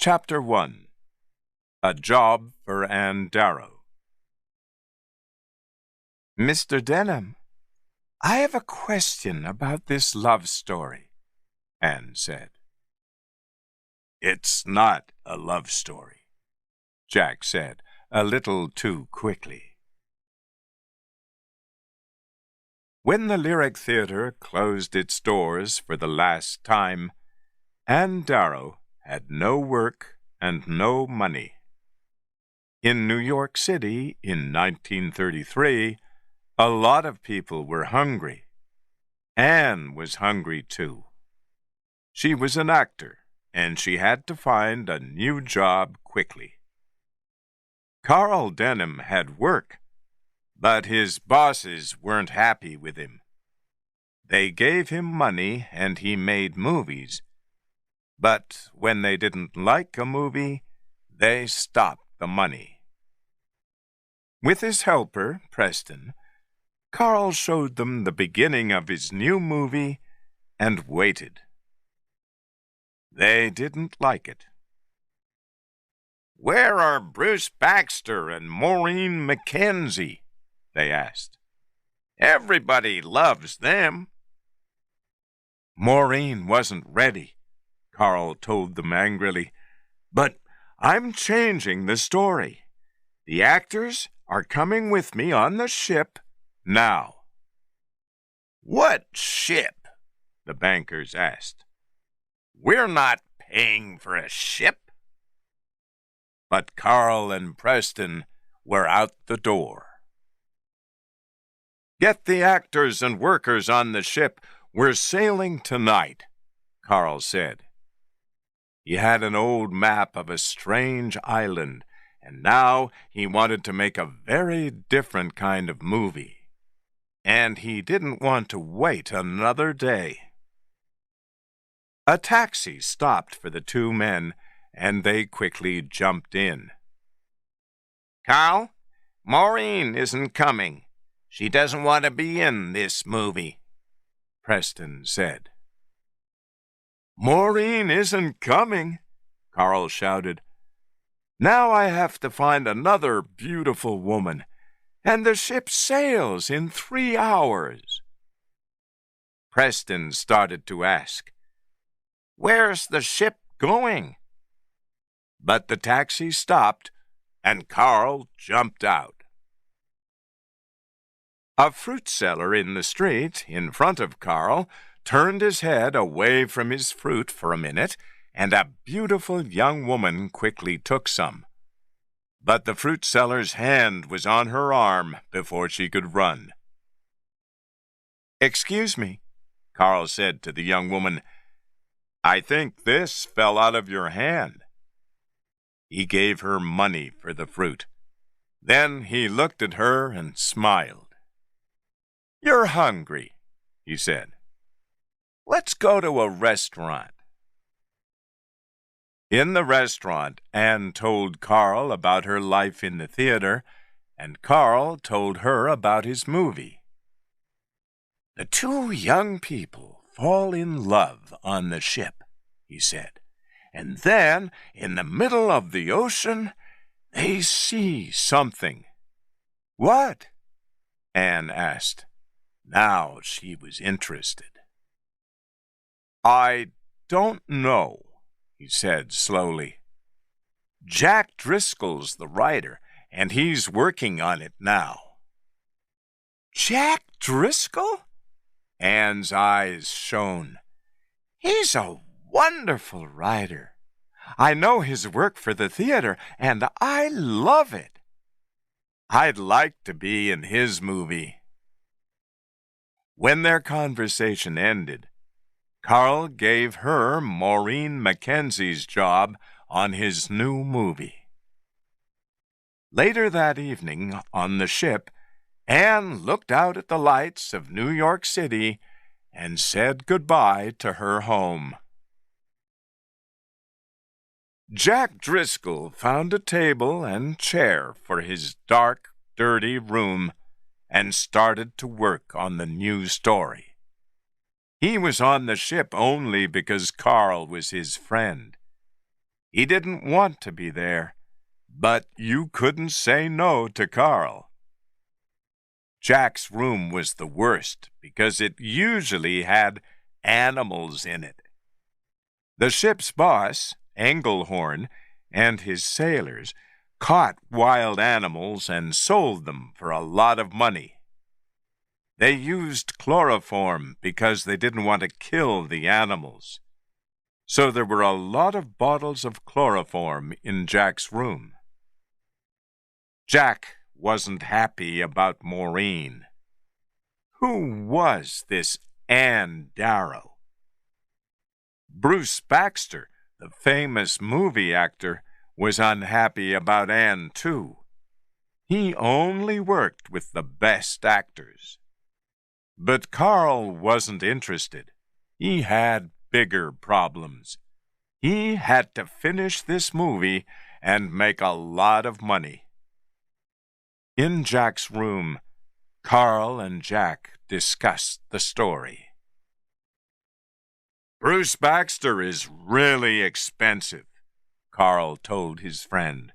Chapter 1. A Job for Ann Darrow. Mr. Denham, I have a question about this love story, Ann said. It's not a love story, Jack said, a little too quickly. When the Lyric Theatre closed its doors for the last time, Ann Darrow had no work and no money. In New York City in 1933, a lot of people were hungry. Ann was hungry too. She was an actor, and she had to find a new job quickly. Carl Denham had work, but his bosses weren't happy with him. They gave him money and he made movies, but when they didn't like a movie, they stopped the money. With his helper, Preston, Carl showed them the beginning of his new movie and waited. They didn't like it. "Where are Bruce Baxter and Maureen McKenzie?" they asked. "Everybody loves them." Maureen wasn't ready, Carl told them angrily. "But I'm changing the story. The actors are coming with me on the ship now." "What ship?" the bankers asked. "We're not paying for a ship." But Carl and Preston were out the door. "Get the actors and workers on the ship. We're sailing tonight," Carl said. He had an old map of a strange island, and now he wanted to make a very different kind of movie. And he didn't want to wait another day. A taxi stopped for the two men, and they quickly jumped in. "Carl, Maureen isn't coming. She doesn't want to be in this movie," Preston said. "Maureen isn't coming," Carl shouted. "Now I have to find another beautiful woman, and the ship sails in 3 hours." Preston started to ask, "Where's the ship going?" But the taxi stopped, and Carl jumped out. A fruit seller in the street in front of Carl turned his head away from his fruit for a minute, and a beautiful young woman quickly took some. But the fruit seller's hand was on her arm before she could run. "Excuse me," Carl said to the young woman. "I think this fell out of your hand." He gave her money for the fruit. Then he looked at her and smiled. "You're hungry," he said. "Let's go to a restaurant." In the restaurant, Ann told Carl about her life in the theater, and Carl told her about his movie. "The two young people fall in love on the ship," he said, "and then, in the middle of the ocean, they see something." "What?" Ann asked. Now she was interested. "I don't know," he said slowly. "Jack Driscoll's the writer, and he's working on it now." "Jack Driscoll?" Ann's eyes shone. "He's a wonderful writer. I know his work for the theater, and I love it. I'd like to be in his movie." When their conversation ended, Carl gave her Maureen McKenzie's job on his new movie. Later that evening, on the ship, Ann looked out at the lights of New York City and said goodbye to her home. Jack Driscoll found a table and chair for his dark, dirty room and started to work on the new story. He was on the ship only because Carl was his friend. He didn't want to be there, but you couldn't say no to Carl. Jack's room was the worst because it usually had animals in it. The ship's boss, Engelhorn, and his sailors caught wild animals and sold them for a lot of money. They used chloroform because they didn't want to kill the animals. So there were a lot of bottles of chloroform in Jack's room. Jack wasn't happy about Maureen. Who was this Ann Darrow? Bruce Baxter, the famous movie actor, was unhappy about Ann, too. He only worked with the best actors. But Carl wasn't interested. He had bigger problems. He had to finish this movie and make a lot of money. In Jack's room, Carl and Jack discussed the story. "Bruce Baxter is really expensive," Carl told his friend,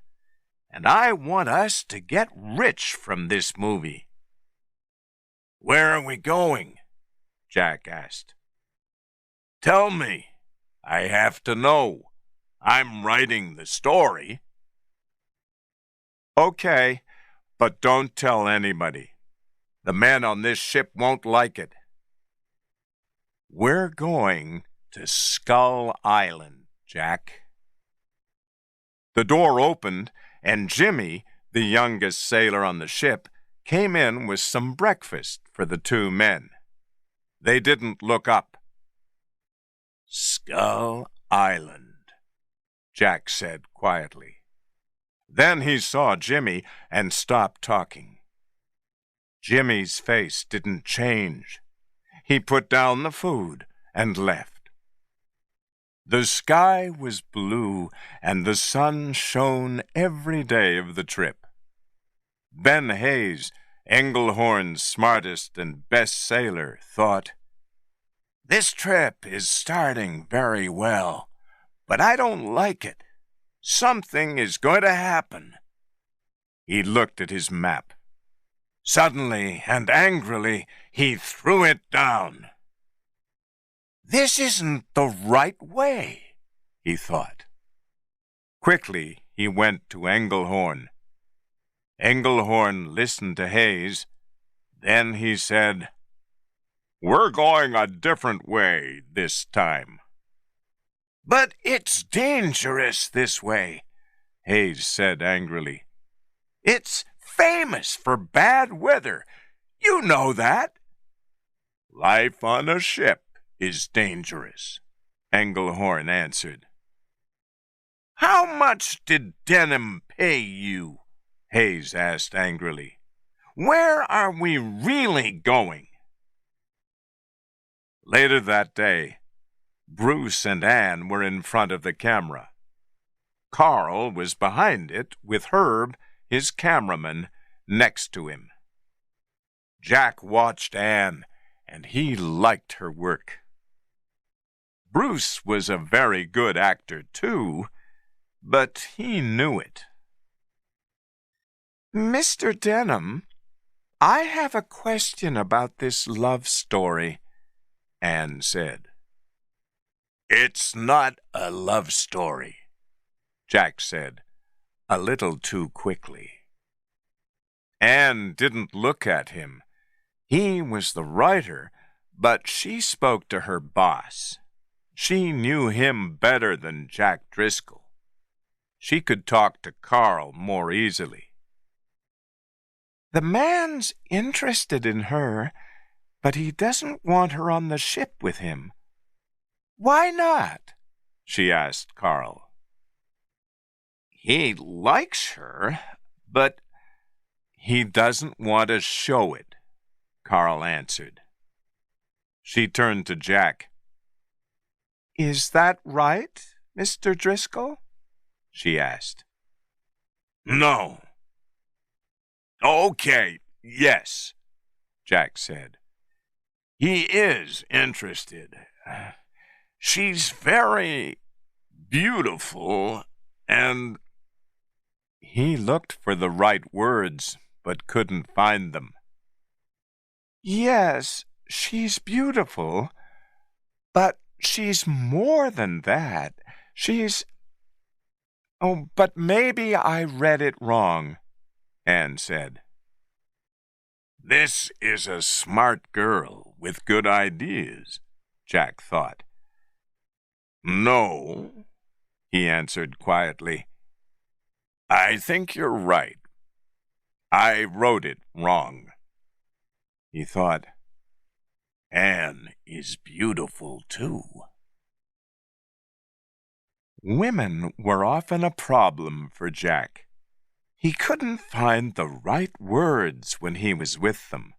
"and I want us to get rich from this movie." "Where are we going?" Jack asked. "Tell me. I have to know. I'm writing the story." "Okay, but don't tell anybody. The men on this ship won't like it." "We're going to Skull Island, Jack." The door opened, and Jimmy, the youngest sailor on the ship, came in with some breakfast for the two men. They didn't look up. "Skull Island," Jack said quietly. Then he saw Jimmy and stopped talking. Jimmy's face didn't change. He put down the food and left. The sky was blue and the sun shone every day of the trip. Ben Hayes, Engelhorn's smartest and best sailor, thought, "This trip is starting very well, but I don't like it. Something is going to happen." He looked at his map. Suddenly and angrily, he threw it down. "This isn't the right way," he thought. Quickly, he went to Engelhorn. Engelhorn listened to Hayes. Then he said, "We're going a different way this time." "But it's dangerous this way," Hayes said angrily. "It's famous for bad weather. You know that." "Life on a ship is dangerous," Engelhorn answered. "How much did Denham pay you?" Hayes asked angrily. "Where are we really going?" Later that day, Bruce and Ann were in front of the camera. Carl was behind it with Herb, his cameraman, next to him. Jack watched Ann, and he liked her work. Bruce was a very good actor, too, but he knew it. "Mr. Denham, I have a question about this love story," Ann said. "It's not a love story," Jack said, a little too quickly. Ann didn't look at him. He was the writer, but she spoke to her boss. She knew him better than Jack Driscoll. She could talk to Carl more easily. "The man's interested in her, but he doesn't want her on the ship with him. Why not?" she asked Carl. "He likes her, but he doesn't want to show it," Carl answered. She turned to Jack. "Is that right, Mr. Driscoll?" she asked. "No." "Okay, yes," Jack said. "He is interested. She's very beautiful and he looked for the right words, but couldn't find them. Yes, she's beautiful, but she's more than that. Oh, but maybe I read it wrong, Anne said. This is a smart girl with good ideas, Jack thought. No, he answered quietly. I think you're right. I wrote it wrong. He thought, Anne is beautiful too. Women were often a problem for Jack. He couldn't find the right words when he was with them.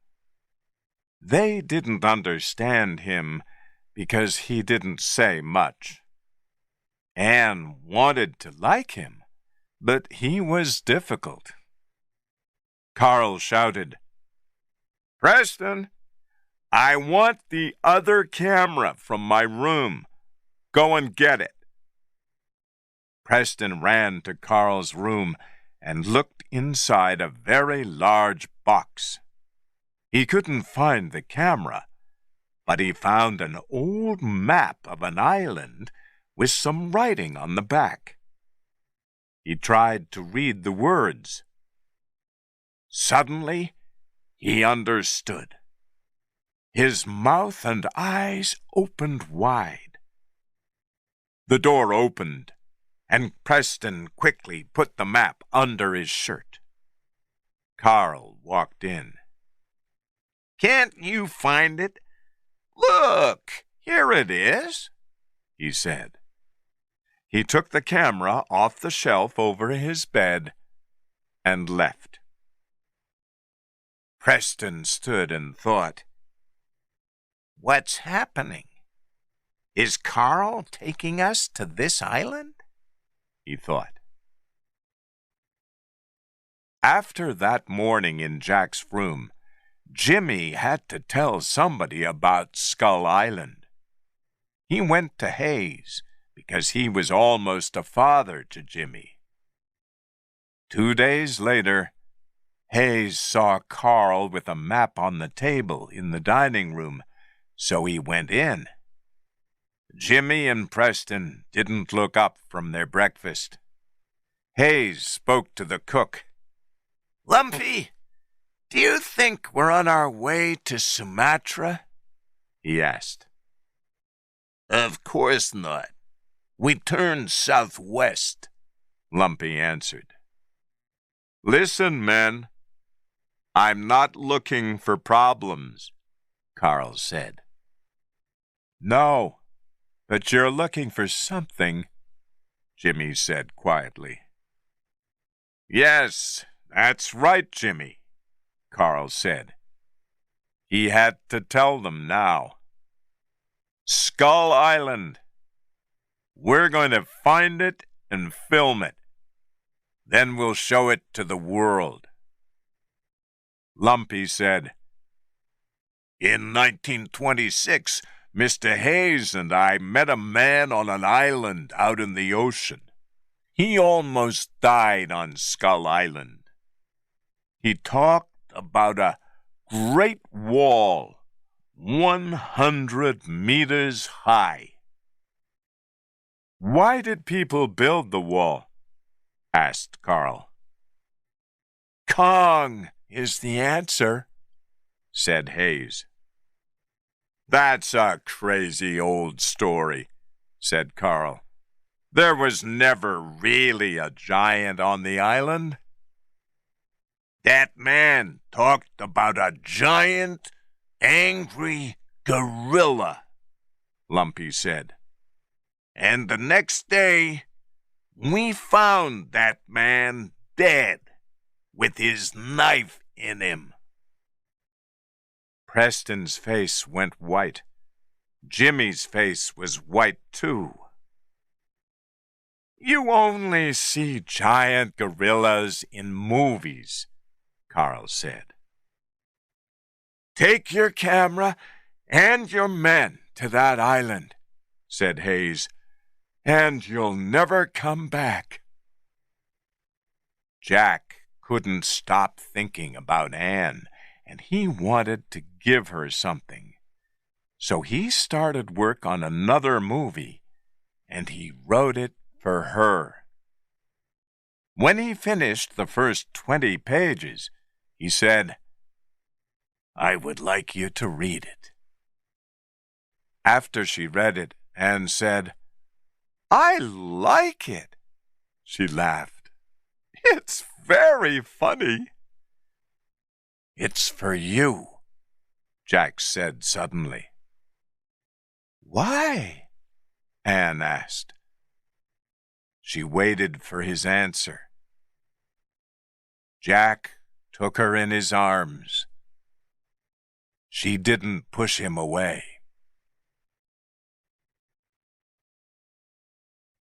They didn't understand him because he didn't say much. Anne wanted to like him, but he was difficult. Carl shouted, Preston, I want the other camera from my room. Go and get it. Preston ran to Carl's room and looked inside a very large box. He couldn't find the camera, but he found an old map of an island with some writing on the back. He tried to read the words. Suddenly, he understood. His mouth and eyes opened wide. The door opened, and Preston quickly put the map under his shirt. Carl walked in. Can't you find it? Look, here it is, he said. He took the camera off the shelf over his bed and left. Preston stood and thought, What's happening? Is Carl taking us to this island? He thought. After that morning in Jack's room, Jimmy had to tell somebody about Skull Island. He went to Hayes because he was almost a father to Jimmy. 2 days later, Hayes saw Carl with a map on the table in the dining room, so he went in. Jimmy and Preston didn't look up from their breakfast. Hayes spoke to the cook. Lumpy, do you think we're on our way to Sumatra? He asked. Of course not. We turned southwest, Lumpy answered. Listen, men. I'm not looking for problems, Carl said. No, but you're looking for something, Jimmy said quietly. Yes, that's right, Jimmy, Carl said. He had to tell them now. Skull Island. We're going to find it and film it. Then we'll show it to the world. Lumpy said, In 1926, Mr. Hayes and I met a man on an island out in the ocean. He almost died on Skull Island. He talked about a great wall 100 meters high. Why did people build the wall? Asked Carl. Kong is the answer, said Hayes. That's a crazy old story, said Carl. There was never really a giant on the island. That man talked about a giant, angry gorilla, Lumpy said. And the next day, we found that man dead, with his knife in him. Preston's face went white. Jimmy's face was white too. You only see giant gorillas in movies, Carl said. Take your camera and your men to that island, said Hayes, and you'll never come back. Jack couldn't stop thinking about Anne, and he wanted to give her something. So he started work on another movie, and he wrote it for her. When he finished the first 20 pages, he said, "I would like you to read it." After she read it, Anne said, "I like it." She laughed. "It's very funny." "It's for you," Jack said suddenly. "Why?" Anne asked. She waited for his answer. Jack took her in his arms. She didn't push him away.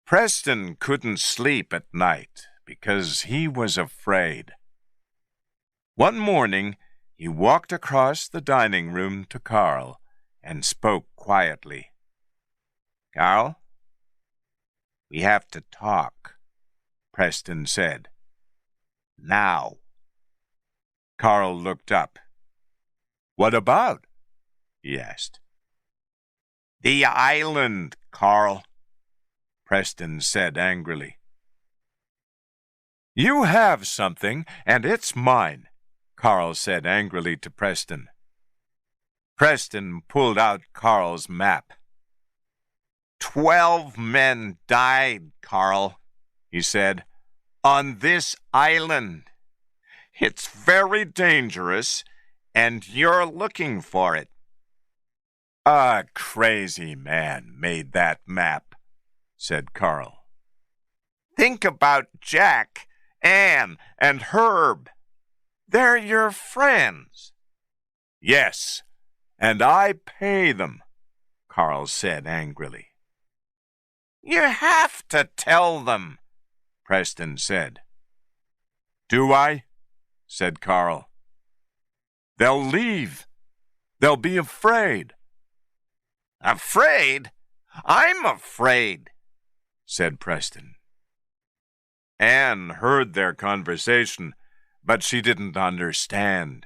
Preston couldn't sleep at night because he was afraid. One morning, he walked across the dining room to Carl and spoke quietly. "Carl, we have to talk," Preston said. "Now." Carl looked up. "What about?" he asked. "The island, Carl," Preston said angrily. "You have something, and it's mine," Carl said angrily to Preston. Preston pulled out Carl's map. 12 men died, Carl, he said, "on this island. It's very dangerous, and you're looking for it." "A crazy man made that map," said Carl. "Think about Jack, Anne, and Herb. They're your friends." "Yes, and I pay them," Carl said angrily. "You have to tell them," Preston said. "Do I?" said Carl. "They'll leave. They'll be afraid." "Afraid? I'm afraid," said Preston. Anne heard their conversation, but she didn't understand.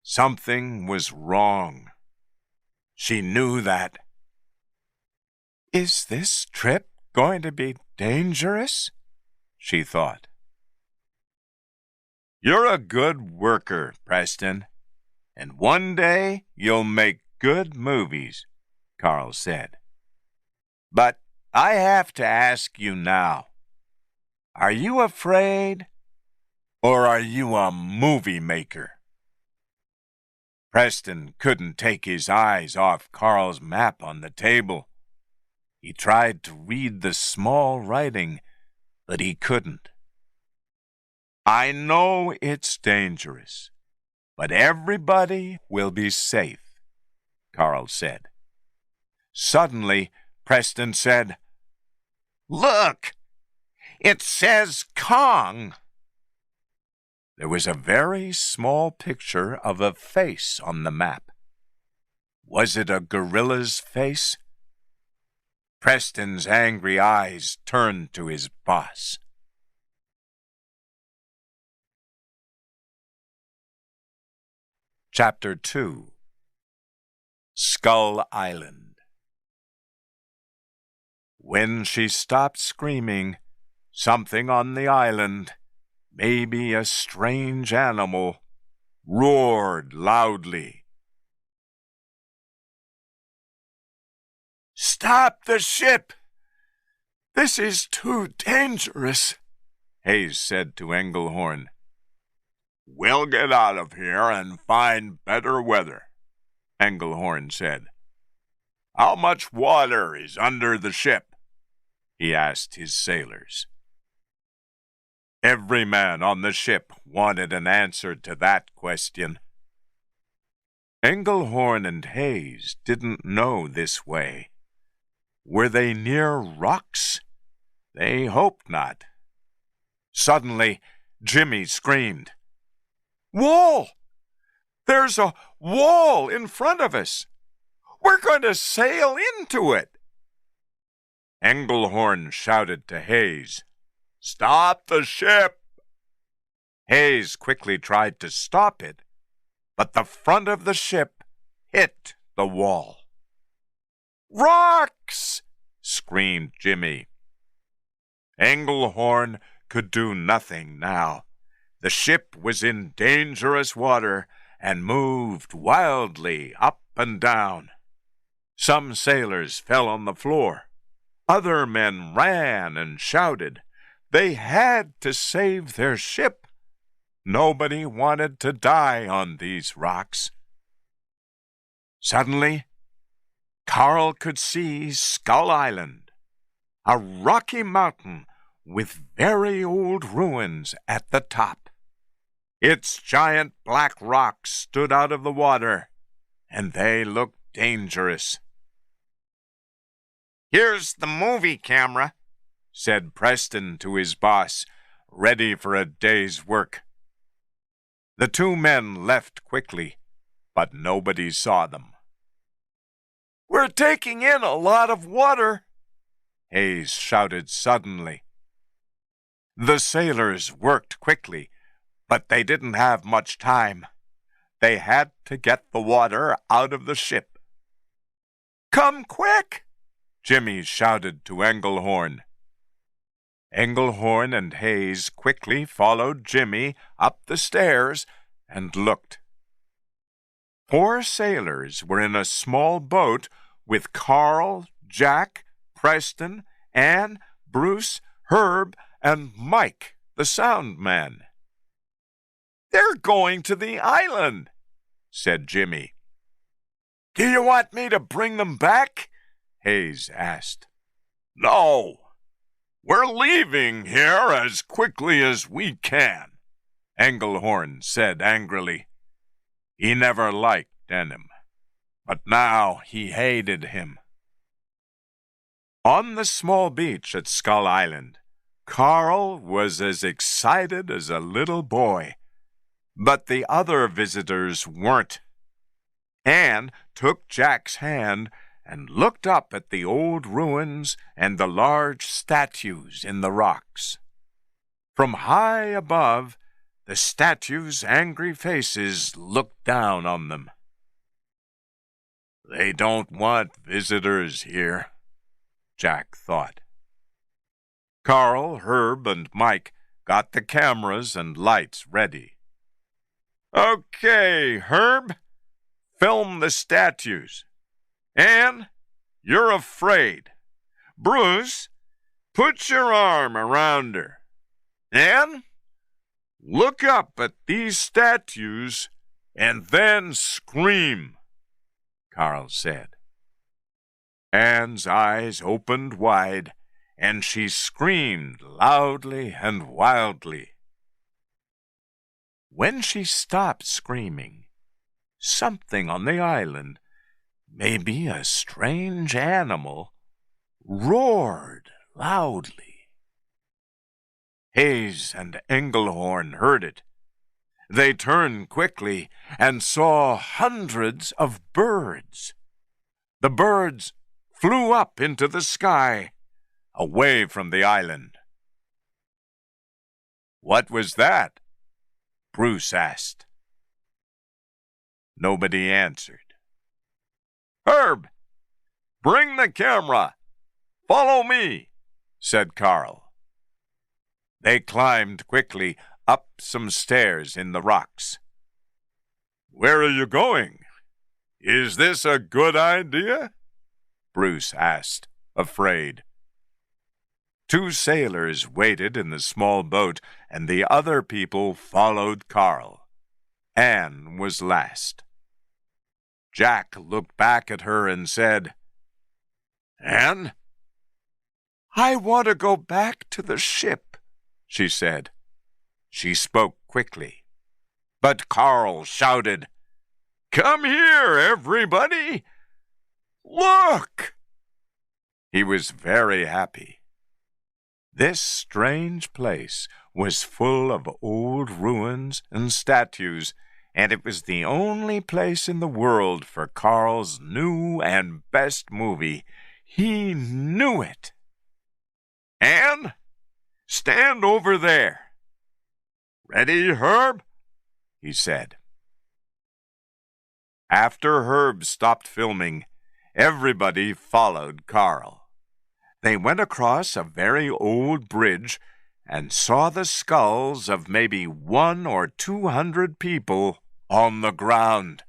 Something was wrong. She knew that. "Is this trip going to be dangerous?" she thought. "You're a good worker, Preston, and one day you'll make good movies," Carl said. "But I have to ask you now, are you afraid, or are you a movie maker?" Preston couldn't take his eyes off Carl's map on the table. He tried to read the small writing, but he couldn't. "I know it's dangerous, but everybody will be safe," Carl said. Suddenly, Preston said, "Look! It says Kong." There was a very small picture of a face on the map. Was it a gorilla's face? Preston's angry eyes turned to his boss. Chapter 2. Skull Island. When she stopped screaming, something on the island, maybe a strange animal, roared loudly. "Stop the ship! This is too dangerous," Hayes said to Engelhorn. "We'll get out of here and find better weather," Engelhorn said. "How much water is under the ship?" he asked his sailors. Every man on the ship wanted an answer to that question. Engelhorn and Hayes didn't know this way. Were they near rocks? They hoped not. Suddenly, Jimmy screamed, "Wall! There's a wall in front of us! We're going to sail into it!" Engelhorn shouted to Hayes, "Stop the ship! Hayes quickly tried to stop it, but the front of the ship hit the wall. "Rocks!" screamed Jimmy. Englehorn could do nothing now. The ship was in dangerous water and moved wildly up and down. Some sailors fell on the floor. Other men ran and shouted. They had to save their ship. Nobody wanted to die on these rocks. Suddenly, Carl could see Skull Island, a rocky mountain with very old ruins at the top. Its giant black rocks stood out of the water, and they looked dangerous. "Here's the movie camera," said Preston to his boss, ready for a day's work. The two men left quickly, but nobody saw them. "We're taking in a lot of water," Hayes shouted suddenly. The sailors worked quickly, but they didn't have much time. They had to get the water out of the ship. "Come quick!" Jimmy shouted to Englehorn. Englehorn and Hayes quickly followed Jimmy up the stairs and looked. 4 sailors were in a small boat with Carl, Jack, Preston, Anne, Bruce, Herb, and Mike, the sound man. "They're going to the island," said Jimmy. "Do you want me to bring them back?" Hayes asked. "No. We're leaving here as quickly as we can," Englehorn said angrily. He never liked Denham, but now he hated him. On the small beach at Skull Island, Carl was as excited as a little boy, but the other visitors weren't. Anne took Jack's hand and looked up at the old ruins and the large statues in the rocks. From high above, the statues' angry faces looked down on them. "They don't want visitors here," Jack thought. Carl, Herb, and Mike got the cameras and lights ready. "Okay, Herb, film the statues. Anne, you're afraid. Bruce, put your arm around her. Anne, look up at these statues and then scream," Carl said. Anne's eyes opened wide, and she screamed loudly and wildly. When she stopped screaming, something on the island, maybe a strange animal, roared loudly. Hayes and Englehorn heard it. They turned quickly and saw hundreds of birds. The birds flew up into the sky, away from the island. "What was that?" Bruce asked. Nobody answered. "Herb, bring the camera. Follow me," said Carl. They climbed quickly up some stairs in the rocks. "Where are you going? Is this a good idea?" Bruce asked, afraid. 2 sailors waited in the small boat, and the other people followed Carl. Anne was last. Jack looked back at her and said, "Anne?" "I want to go back to the ship," she said. She spoke quickly. But Carl shouted, "Come here, everybody! Look!" He was very happy. This strange place was full of old ruins and statues, and it was the only place in the world for Carl's new and best movie. He knew it. "Anne, stand over there." Ready, Herb? He said. After Herb stopped filming, everybody followed Carl. They went across a very old bridge and saw the skulls of maybe 100 or 200 people on the ground.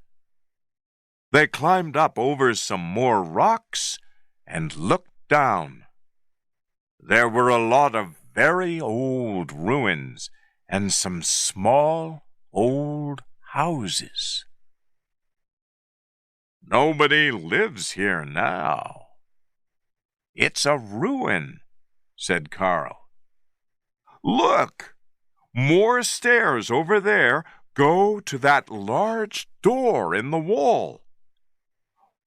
They climbed up over some more rocks and looked down. There were a lot of very old ruins and some small old houses. Nobody lives here now. It's a ruin, said Carl. Look, more stairs over there go to that large door in the wall.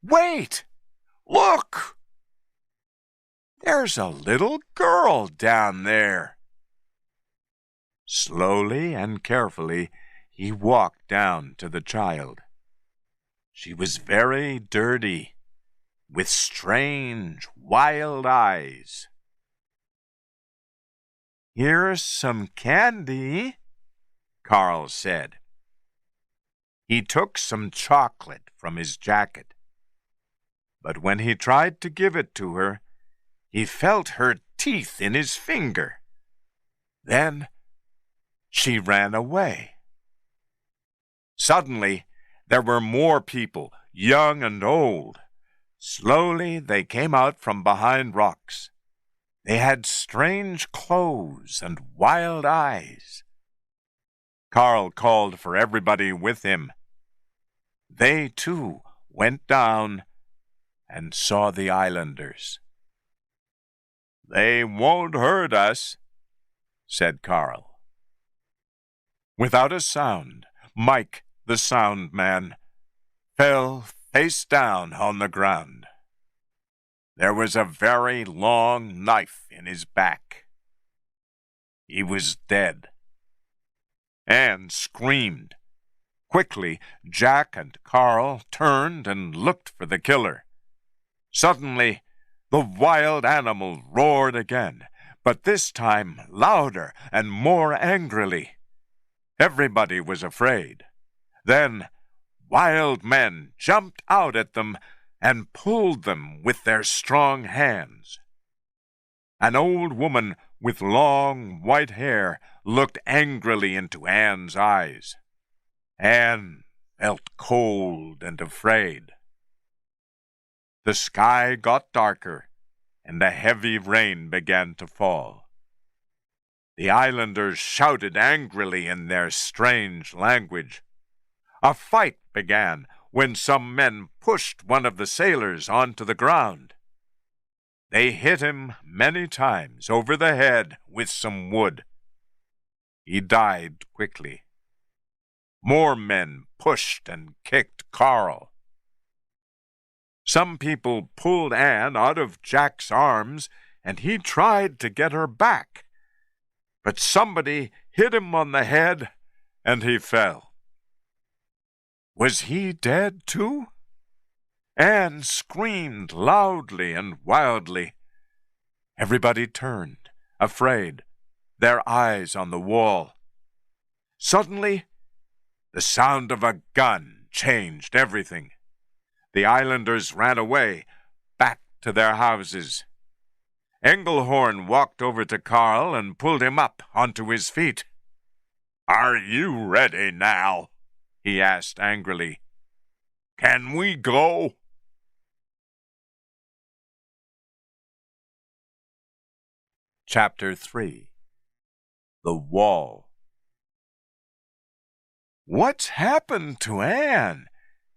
Wait! Look! There's a little girl down there. Slowly and carefully, he walked down to the child. She was very dirty, with strange, wild eyes. Here's some candy, Carl said. He took some chocolate from his jacket. But when he tried to give it to her, he felt her teeth in his finger. Then she ran away. Suddenly, there were more people, young and old. Slowly, they came out from behind rocks. They had strange clothes and wild eyes. Carl called for everybody with him. They, too, went down and saw the islanders. They won't hurt us, said Carl. Without a sound, Mike, the sound man, fell face down on the ground. There was a very long knife in his back. He was dead. Anne screamed. Quickly, Jack and Carl turned and looked for the killer. Suddenly, the wild animal roared again, but this time louder and more angrily. Everybody was afraid. Then wild men jumped out at them and pulled them with their strong hands. An old woman with long white hair looked angrily into Anne's eyes. Anne felt cold and afraid. The sky got darker, and a heavy rain began to fall. The islanders shouted angrily in their strange language. A fight began when some men pushed one of the sailors onto the ground. They hit him many times over the head with some wood. He died quickly. More men pushed and kicked Carl. Some people pulled Anne out of Jack's arms, and he tried to get her back. But somebody hit him on the head, and he fell. Was he dead, too? Anne screamed loudly and wildly. Everybody turned, afraid, their eyes on the wall. Suddenly, the sound of a gun changed everything. The islanders ran away, back to their houses. Engelhorn walked over to Carl and pulled him up onto his feet. "Are you ready now?" he asked angrily. "Can we go?" Chapter 3. The Wall. What's happened to Anne?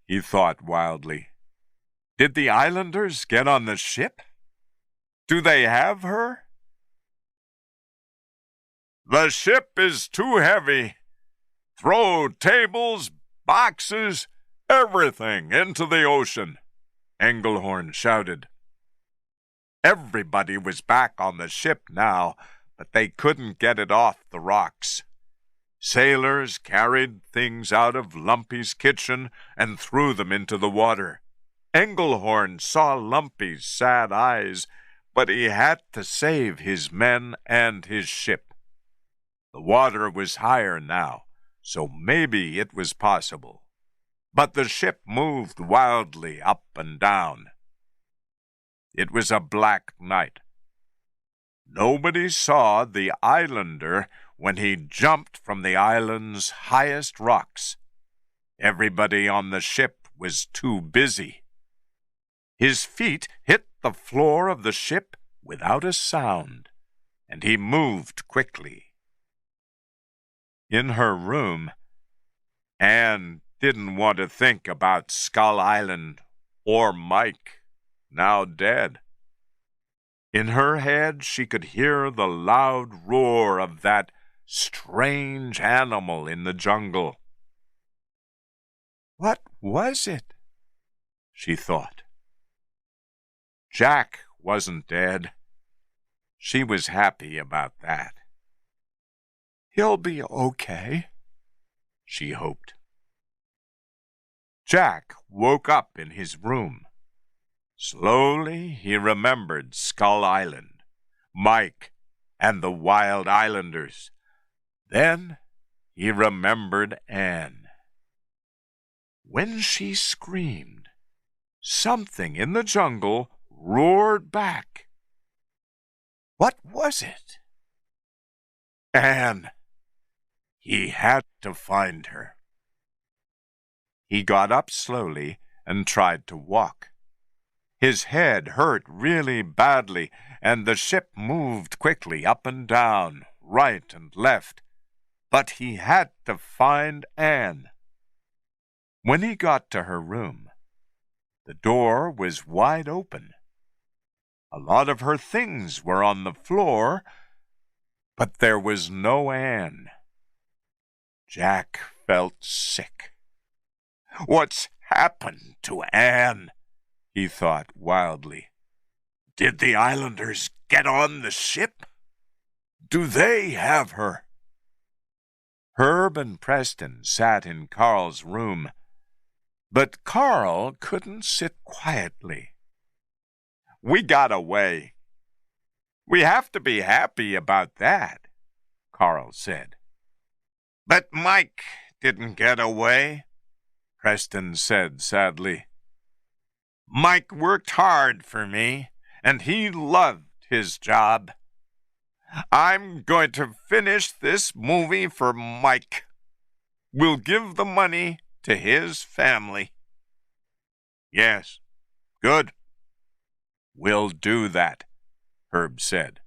He thought wildly. Did the islanders get on the ship? Do they have her? "The ship is too heavy. Throw tables, boxes, everything into the ocean," Engelhorn shouted. Everybody was back on the ship now, but they couldn't get it off the rocks. Sailors carried things out of Lumpy's kitchen and threw them into the water. Engelhorn saw Lumpy's sad eyes, but he had to save his men and his ship. The water was higher now, so maybe it was possible. But the ship moved wildly up and down. It was a black night. Nobody saw the islander when he jumped from the island's highest rocks. Everybody on the ship was too busy. His feet hit the floor of the ship without a sound, and he moved quickly. In her room, Anne didn't want to think about Skull Island or Mike, now dead. In her head, she could hear the loud roar of that strange animal in the jungle. What was it? She thought. Jack wasn't dead. She was happy about that. He'll be okay, she hoped. Jack woke up in his room. Slowly he remembered Skull Island, Mike, and the wild islanders. Then he remembered Anne. When she screamed, something in the jungle roared back. What was it? Anne! He had to find her. He got up slowly and tried to walk. His head hurt really badly, and the ship moved quickly up and down, right and left. But he had to find Anne. When he got to her room, the door was wide open. A lot of her things were on the floor, but there was no Anne. Jack felt sick. What's happened to Anne? He thought wildly. Did the islanders get on the ship? Do they have her? Herb and Preston sat in Carl's room, but Carl couldn't sit quietly. We got away. We have to be happy about that, Carl said. But Mike didn't get away, Preston said sadly. Mike worked hard for me, and he loved his job. I'm going to finish this movie for Mike. We'll give the money to his family. Yes, good. We'll do that, Herb said.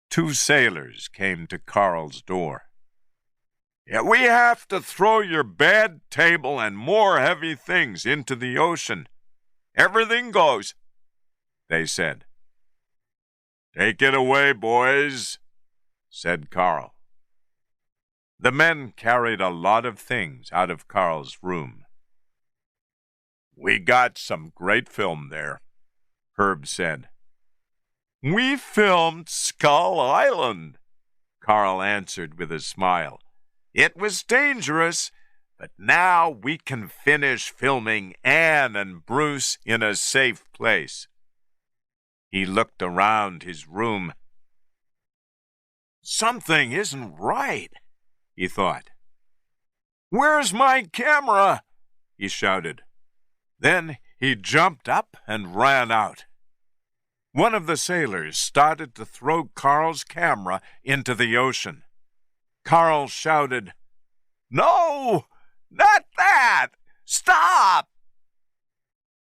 2 sailors came to Carl's door. We have to throw your bed, table, and more heavy things into the ocean. Everything goes, they said. Take it away, boys, said Carl. The men carried a lot of things out of Carl's room. We got some great film there, Herb said. We filmed Skull Island, Carl answered with a smile. It was dangerous, but now we can finish filming Anne and Bruce in a safe place. He looked around his room. Something isn't right, he thought. Where's my camera? He shouted. Then he jumped up and ran out. One of the sailors started to throw Carl's camera into the ocean. Carl shouted, No! Not that! Stop!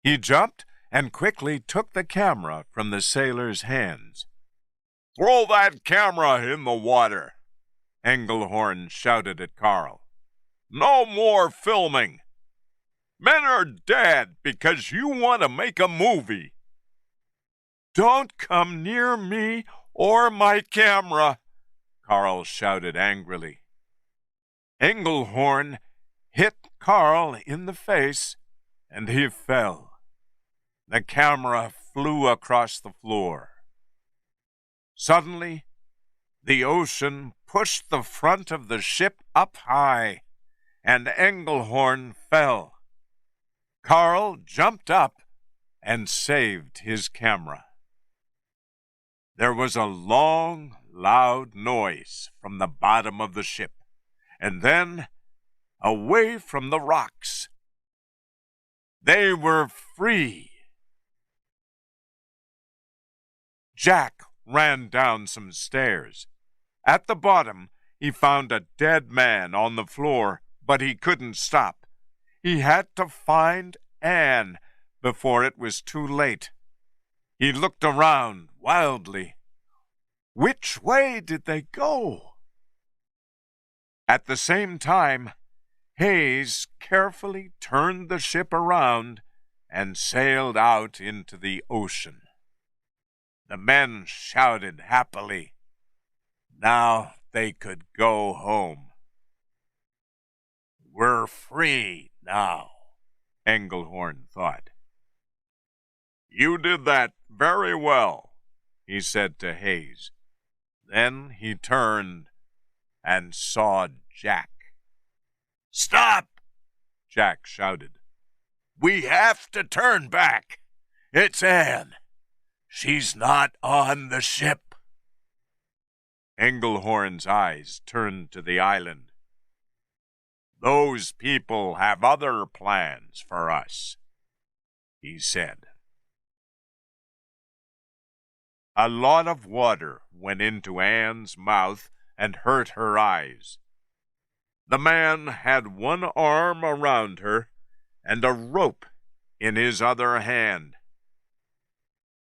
He jumped and quickly took the camera from the sailor's hands. Throw that camera in the water, Engelhorn shouted at Carl. No more filming. Men are dead because you want to make a movie. Don't come near me or my camera, Carl shouted angrily. Engelhorn hit Carl in the face, and he fell. The camera flew across the floor. Suddenly, the ocean pushed the front of the ship up high, and Engelhorn fell. Carl jumped up and saved his camera. There was a long, loud noise from the bottom of the ship, and then away from the rocks. They were free. Jack ran down some stairs. At the bottom, he found a dead man on the floor, but he couldn't stop. He had to find Anne before it was too late. He looked around wildly. Which way did they go? At the same time, Hayes carefully turned the ship around and sailed out into the ocean. The men shouted happily. Now they could go home. We're free now, Engelhorn thought. You did that very well, he said to Hayes. Then he turned and saw Jack. Stop! Jack shouted. We have to turn back. It's Anne. She's not on the ship. Engelhorn's eyes turned to the island. Those people have other plans for us, he said. A lot of water went into Anne's mouth and hurt her eyes. The man had one arm around her and a rope in his other hand.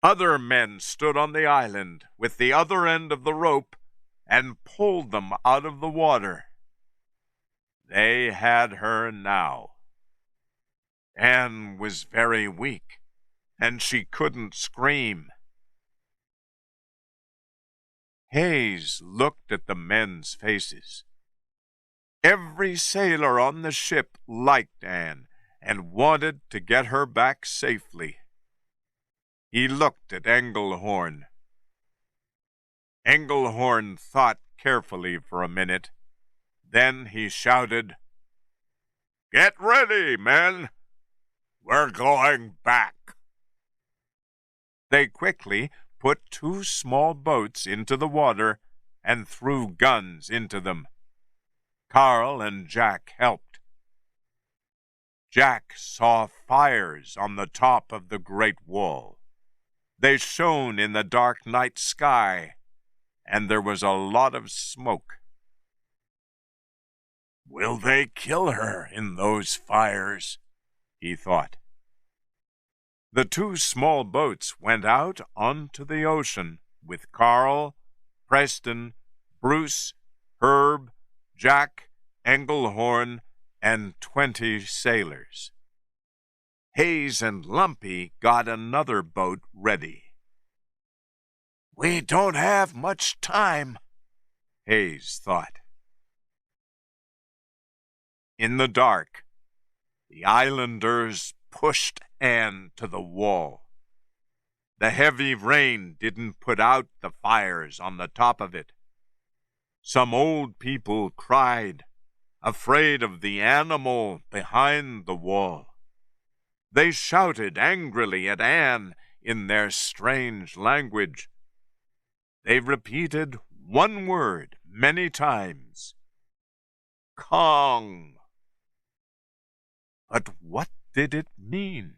Other men stood on the island with the other end of the rope and pulled them out of the water. They had her now. Anne was very weak, and she couldn't scream. Hayes looked at the men's faces. Every sailor on the ship liked Anne and wanted to get her back safely. He looked at Engelhorn. Engelhorn thought carefully for a minute. Then he shouted, Get ready, men! We're going back! They quickly put 2 small boats into the water and threw guns into them. Carl and Jack helped. Jack saw fires on the top of the great wall. They shone in the dark night sky, and there was a lot of smoke. Will they kill her in those fires? He thought. The 2 small boats went out onto the ocean with Carl, Preston, Bruce, Herb, Jack, Engelhorn, and 20 sailors. Hayes and Lumpy got another boat ready. We don't have much time, Hayes thought. In the dark, the islanders pushed Anne to the wall. The heavy rain didn't put out the fires on the top of it. Some old people cried, afraid of the animal behind the wall. They shouted angrily at Anne in their strange language. They repeated one word many times. Kong. But what did it mean?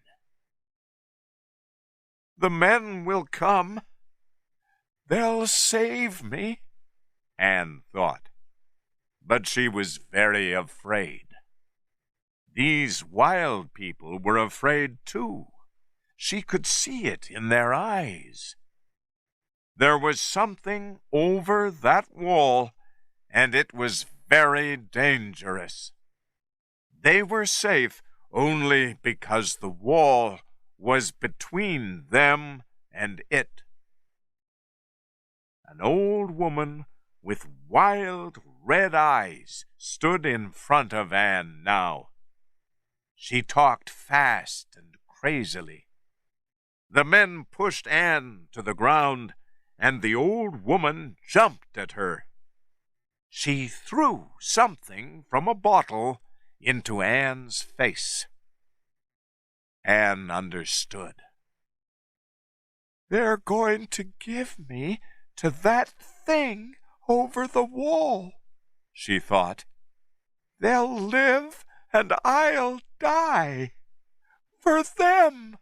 The men will come. They'll save me, Anne thought. But she was very afraid. These wild people were afraid too. She could see it in their eyes. There was something over that wall, and it was very dangerous. They were safe only because the wall was between them and it. An old woman with wild red eyes stood in front of Anne now. She talked fast and crazily. The men pushed Anne to the ground, and the old woman jumped at her. She threw something from a bottle into Anne's face. Anne understood. They're going to give me to that thing over the wall," she thought. "They'll live and I'll die. For them."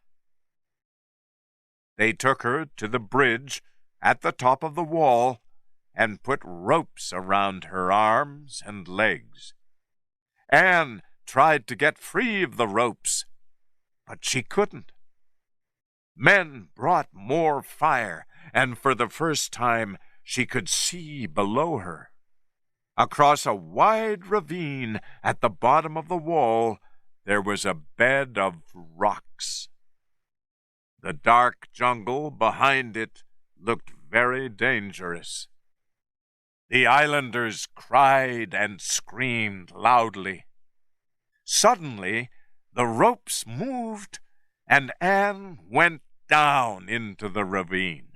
They took her to the bridge at the top of the wall and put ropes around her arms and legs. Anne tried to get free of the ropes, but she couldn't. Men brought more fire, and for the first time she could see below her. Across a wide ravine at the bottom of the wall, there was a bed of rocks. The dark jungle behind it looked very dangerous. The islanders cried and screamed loudly. Suddenly, the ropes moved, and Anne went down into the ravine.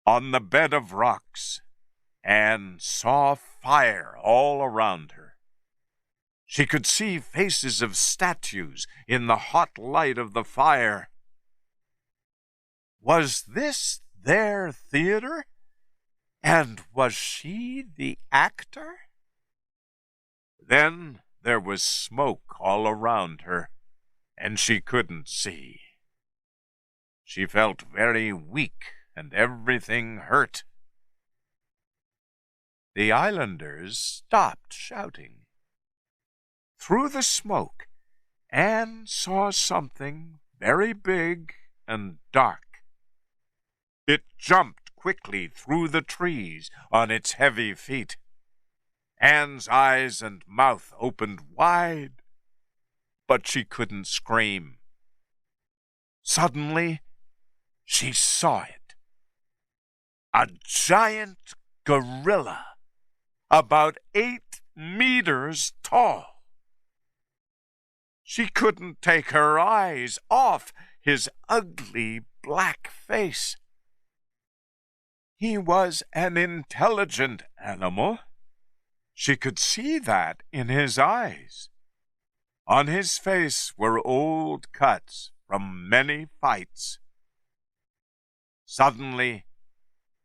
On the bed of rocks, Anne saw fire all around her. She could see faces of statues in the hot light of the fire. Was this their theater? And was she the actor? Then there was smoke all around her, and she couldn't see. She felt very weak, and everything hurt. The islanders stopped shouting. Through the smoke, Anne saw something very big and dark. It jumped quickly through the trees on its heavy feet. Anne's eyes and mouth opened wide, but she couldn't scream. Suddenly, she saw it. A giant gorilla, about 8 meters tall. She couldn't take her eyes off his ugly black face. He was an intelligent animal. She could see that in his eyes. On his face were old cuts from many fights. Suddenly,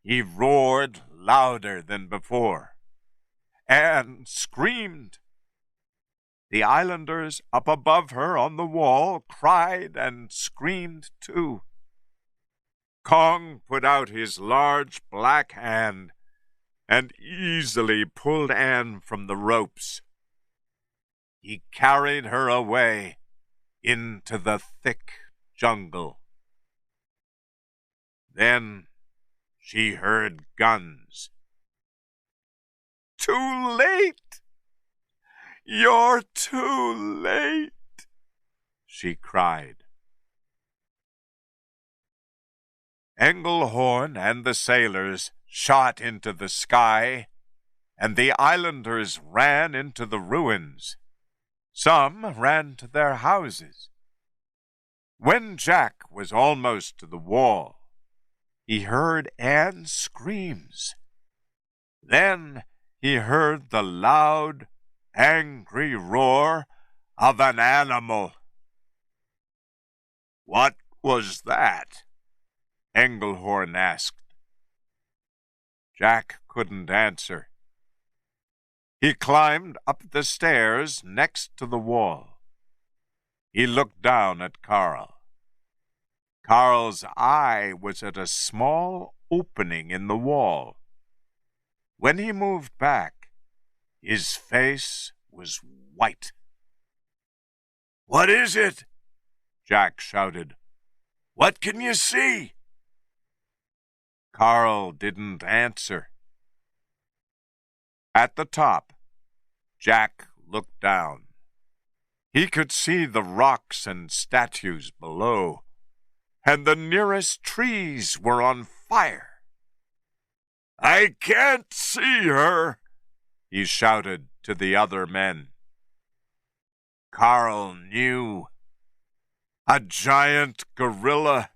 he roared louder than before. Anne screamed. The islanders up above her on the wall cried and screamed too. Kong put out his large black hand and easily pulled Anne from the ropes. He carried her away into the thick jungle. Then she heard guns. "Too late! You're too late!" she cried. Engelhorn and the sailors shot into the sky, and the islanders ran into the ruins. Some ran to their houses. When Jack was almost to the wall, he heard Anne's screams. Then he heard the loud, angry roar of an animal. "What was that?" Engelhorn asked. Jack couldn't answer. He climbed up the stairs next to the wall. He looked down at Carl. Carl's eye was at a small opening in the wall. When he moved back, his face was white. "What is it?" Jack shouted. "What can you see?" Carl didn't answer. At the top, Jack looked down. He could see the rocks and statues below, and the nearest trees were on fire. "I can't see her," he shouted to the other men. Carl knew. A giant gorilla,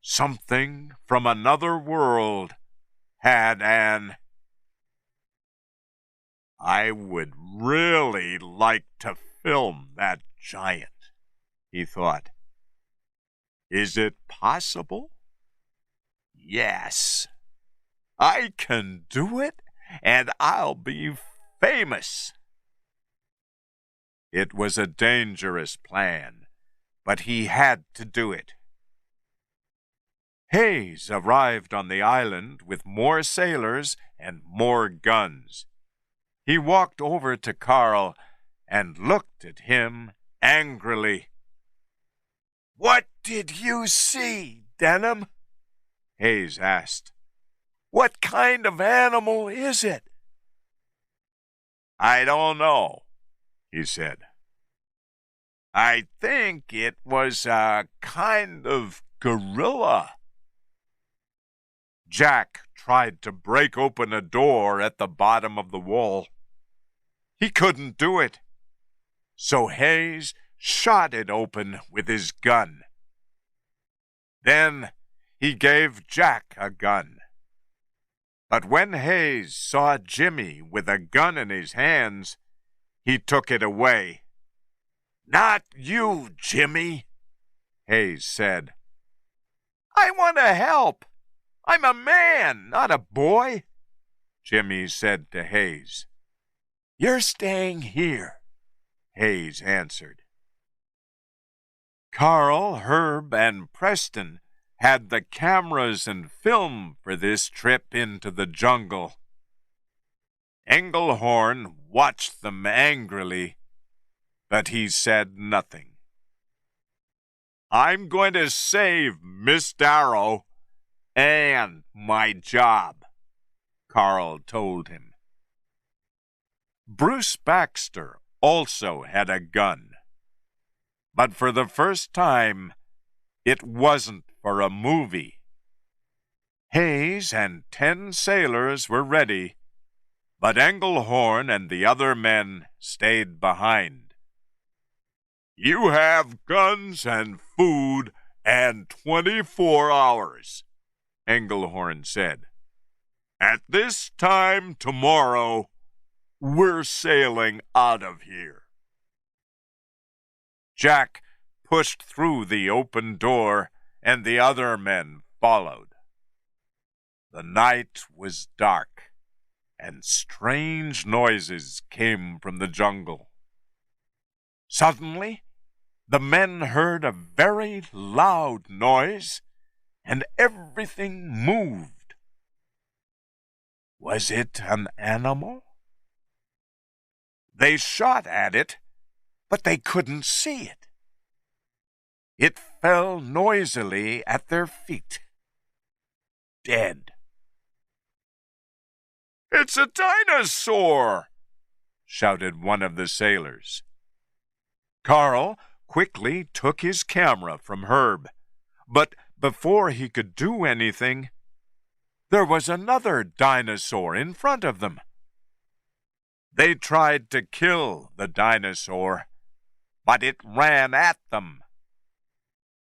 something from another world, had Anne. "I would really like to film that giant," he thought. "Is it possible? Yes, I can do it, and I'll be famous. It was a dangerous plan, but he had to do it. Hayes arrived on the island with more sailors and more guns. He walked over to Carl and looked at him angrily. "What did you see, Denham?" Hayes asked. "What kind of animal is it?" "I don't know," he said. "I think it was a kind of gorilla." Jack tried to break open a door at the bottom of the wall. He couldn't do it, so Hayes shot it open with his gun. Then he gave Jack a gun. But when Hayes saw Jimmy with a gun in his hands, he took it away. "Not you, Jimmy," Hayes said. "I want to help. I'm a man, not a boy," Jimmy said to Hayes. "You're staying here," Hayes answered. Carl, Herb, and Preston had the cameras and film for this trip into the jungle. Engelhorn watched them angrily, but he said nothing. "I'm going to save Miss Darrow and my job," Carl told him. Bruce Baxter also had a gun. But for the first time, it wasn't for a movie. Hayes and 10 sailors were ready, but Engelhorn and the other men stayed behind. "You have guns and food and 24 hours, Engelhorn said. "At this time tomorrow, we're sailing out of here." Jack pushed through the open door, and the other men followed. The night was dark, and strange noises came from the jungle. Suddenly, the men heard a very loud noise, and everything moved. Was it an animal? They shot at it, but they couldn't see it. It fell noisily at their feet, dead. "It's a dinosaur!" shouted one of the sailors. Carl quickly took his camera from Herb, but before he could do anything, there was another dinosaur in front of them. They tried to kill the dinosaur, but it ran at them.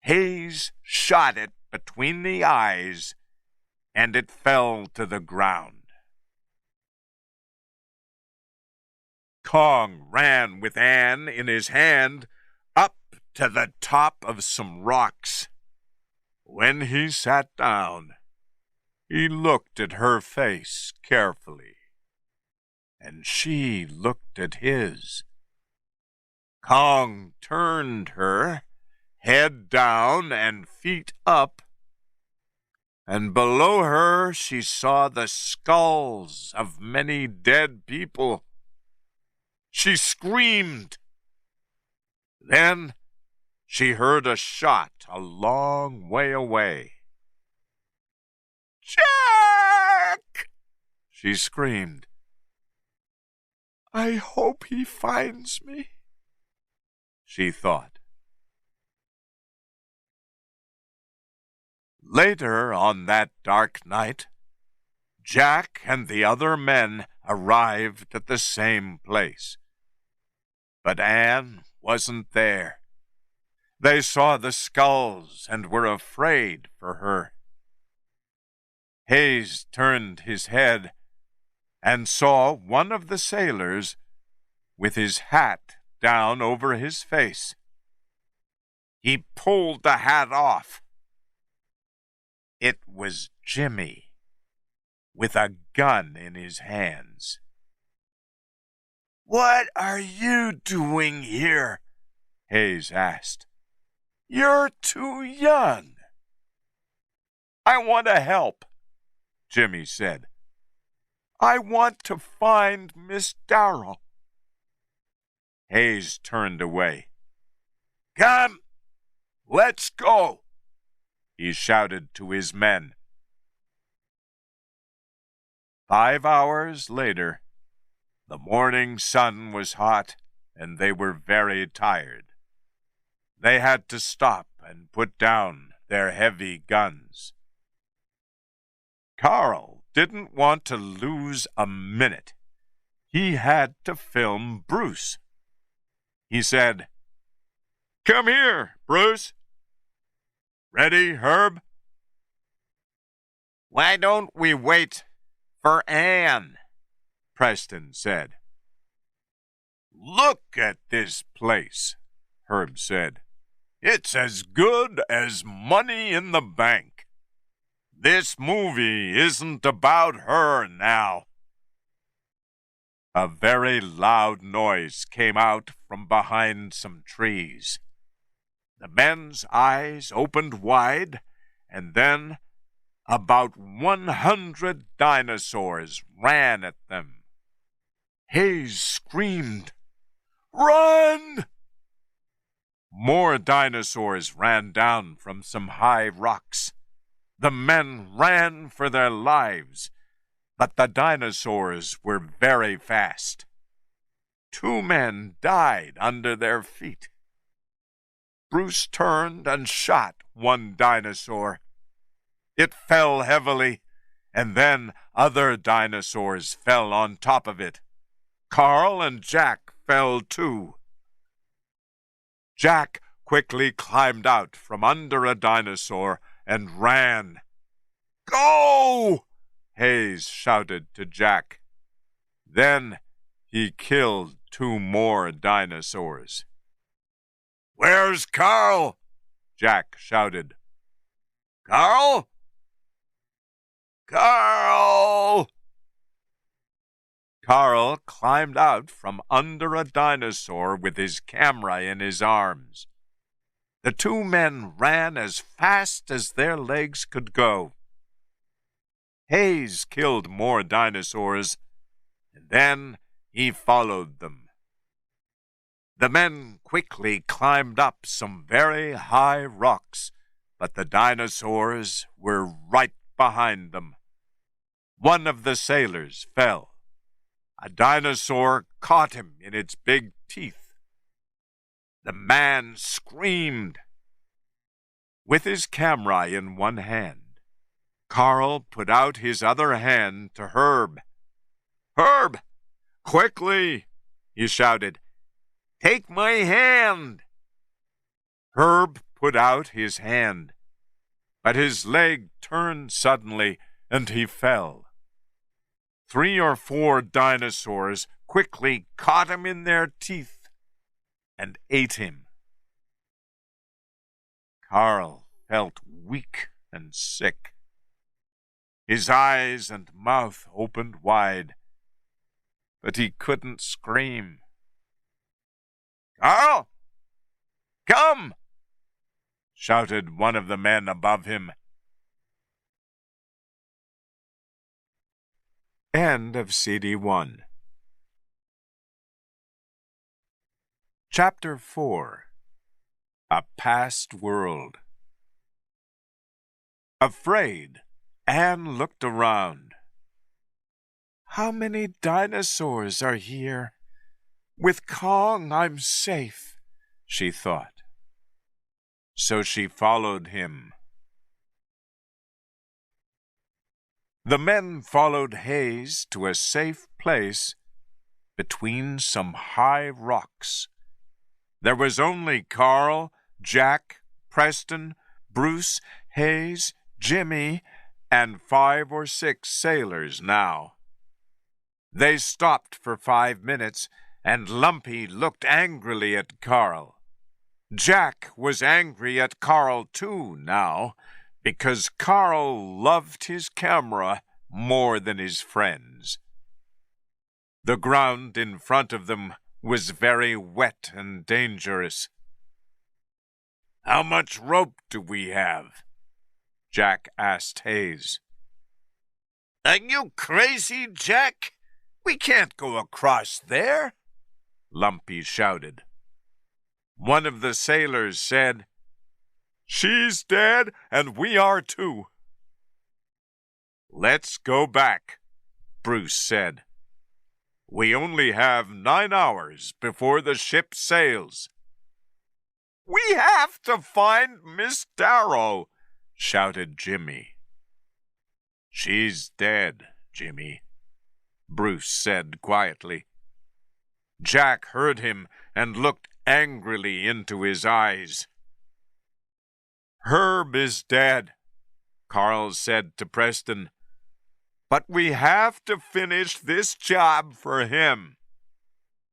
Hayes shot it between the eyes, and it fell to the ground. Kong ran with Anne in his hand up to the top of some rocks. When he sat down, he looked at her face carefully, and she looked at his. Kong turned her, head down and feet up, and below her she saw the skulls of many dead people. She screamed. Then she heard a shot a long way away. "Jack!" she screamed. "I hope he finds me," she thought. Later on that dark night, Jack and the other men arrived at the same place. But Anne wasn't there. They saw the skulls and were afraid for her. Hayes turned his head and saw one of the sailors with his hat down over his face. He pulled the hat off. It was Jimmy. with a gun in his hands. "What are you doing here?" Hayes asked. "You're too young." "I want to help," Jimmy said. "I want to find Miss Darrell." Hayes turned away. "Come, let's go," he shouted to his men. 5 hours later, the morning sun was hot, and they were very tired. They had to stop and put down their heavy guns. Carl didn't want to lose a minute. He had to film Bruce. He said, "Come here, Bruce." "Ready, Herb?" "Why don't we wait for Anne?" Preston said. "Look at this place," Herb said. "It's as good as money in the bank. This movie isn't about her now." A very loud noise came out from behind some trees. The men's eyes opened wide, and then about 100 dinosaurs ran at them. Hayes screamed, "Run!" More dinosaurs ran down from some high rocks. The men ran for their lives, but the dinosaurs were very fast. 2 men died under their feet. Bruce turned and shot one dinosaur. It fell heavily, and then other dinosaurs fell on top of it. Carl and Jack fell too. Jack quickly climbed out from under a dinosaur and ran. "Go!" Hayes shouted to Jack. Then he killed 2 more dinosaurs. "Where's Carl?" Jack shouted. "Carl? Carl!" Carl climbed out from under a dinosaur with his camera in his arms. The 2 men ran as fast as their legs could go. Hayes killed more dinosaurs, and then he followed them. The men quickly climbed up some very high rocks, but the dinosaurs were right behind them. One of the sailors fell. A dinosaur caught him in its big teeth. The man screamed. With his camera in one hand, Carl put out his other hand to Herb. "Herb, quickly!" he shouted. "Take my hand!" Herb put out his hand, but his leg turned suddenly and he fell. 3 or 4 dinosaurs quickly caught him in their teeth and ate him. Carl felt weak and sick. His eyes and mouth opened wide, but he couldn't scream. "Carl! Come!" shouted one of the men above him. End of CD1. Chapter 4. A Past World. Afraid, Anne looked around. "How many dinosaurs are here? With Kong, I'm safe," she thought. So she followed him. The men followed Hayes to a safe place between some high rocks. There was only Carl, Jack, Preston, Bruce, Hayes, Jimmy, and 5 or 6 sailors now. They stopped for 5 minutes, and Lumpy looked angrily at Carl. Jack was angry at Carl too now, because Carl loved his camera more than his friends. The ground in front of them was very wet and dangerous. "How much rope do we have?" Jack asked Hayes. "Are you crazy, Jack? We can't go across there," Lumpy shouted. One of the sailors said, "She's dead, and we are too." "Let's go back," Bruce said. "We only have 9 hours before the ship sails." "We have to find Miss Darrow," shouted Jimmy. "She's dead, Jimmy," Bruce said quietly. Jack heard him and looked angrily into his eyes. "Herb is dead," Carl said to Preston. "But we have to finish this job for him.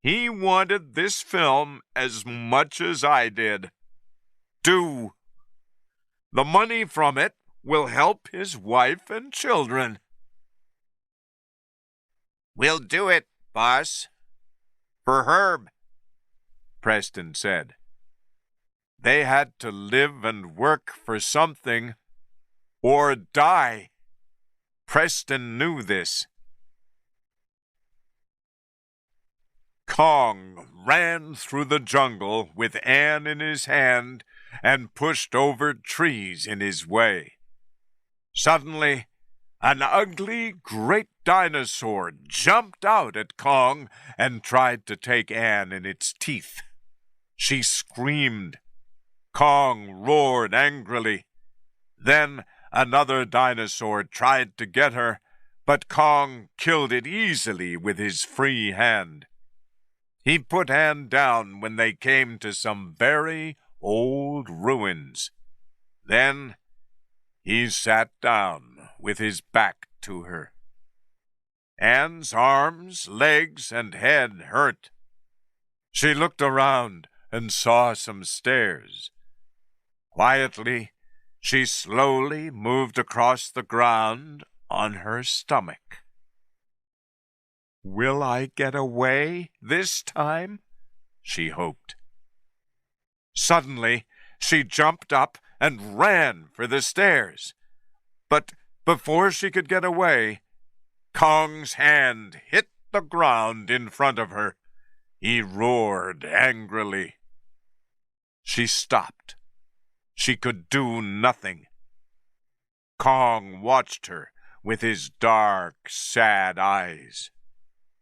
He wanted this film as much as I did. The money from it will help his wife and children." "We'll do it, boss. For Herb," Preston said. They had to live and work for something, or die. Preston knew this. Kong ran through the jungle with Anne in his hand and pushed over trees in his way. Suddenly, an ugly, great dinosaur jumped out at Kong and tried to take Anne in its teeth. She screamed. Kong roared angrily. Then another dinosaur tried to get her, but Kong killed it easily with his free hand. He put Anne down when they came to some very old ruins. Then he sat down with his back to her. Anne's arms, legs, and head hurt. She looked around and saw some stairs. Quietly, she slowly moved across the ground on her stomach. "Will I get away this time?" she hoped. Suddenly, she jumped up and ran for the stairs. But before she could get away, Kong's hand hit the ground in front of her. He roared angrily. She stopped. She could do nothing. Kong watched her with his dark, sad eyes.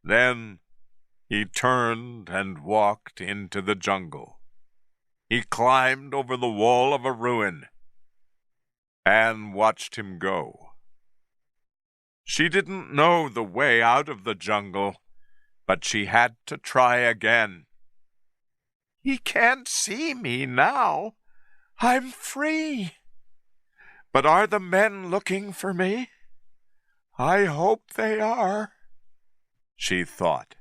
Then he turned and walked into the jungle. He climbed over the wall of a ruin. Anne watched him go. She didn't know the way out of the jungle, but she had to try again. "He can't see me now. I'm free. But are the men looking for me? I hope they are," she thought.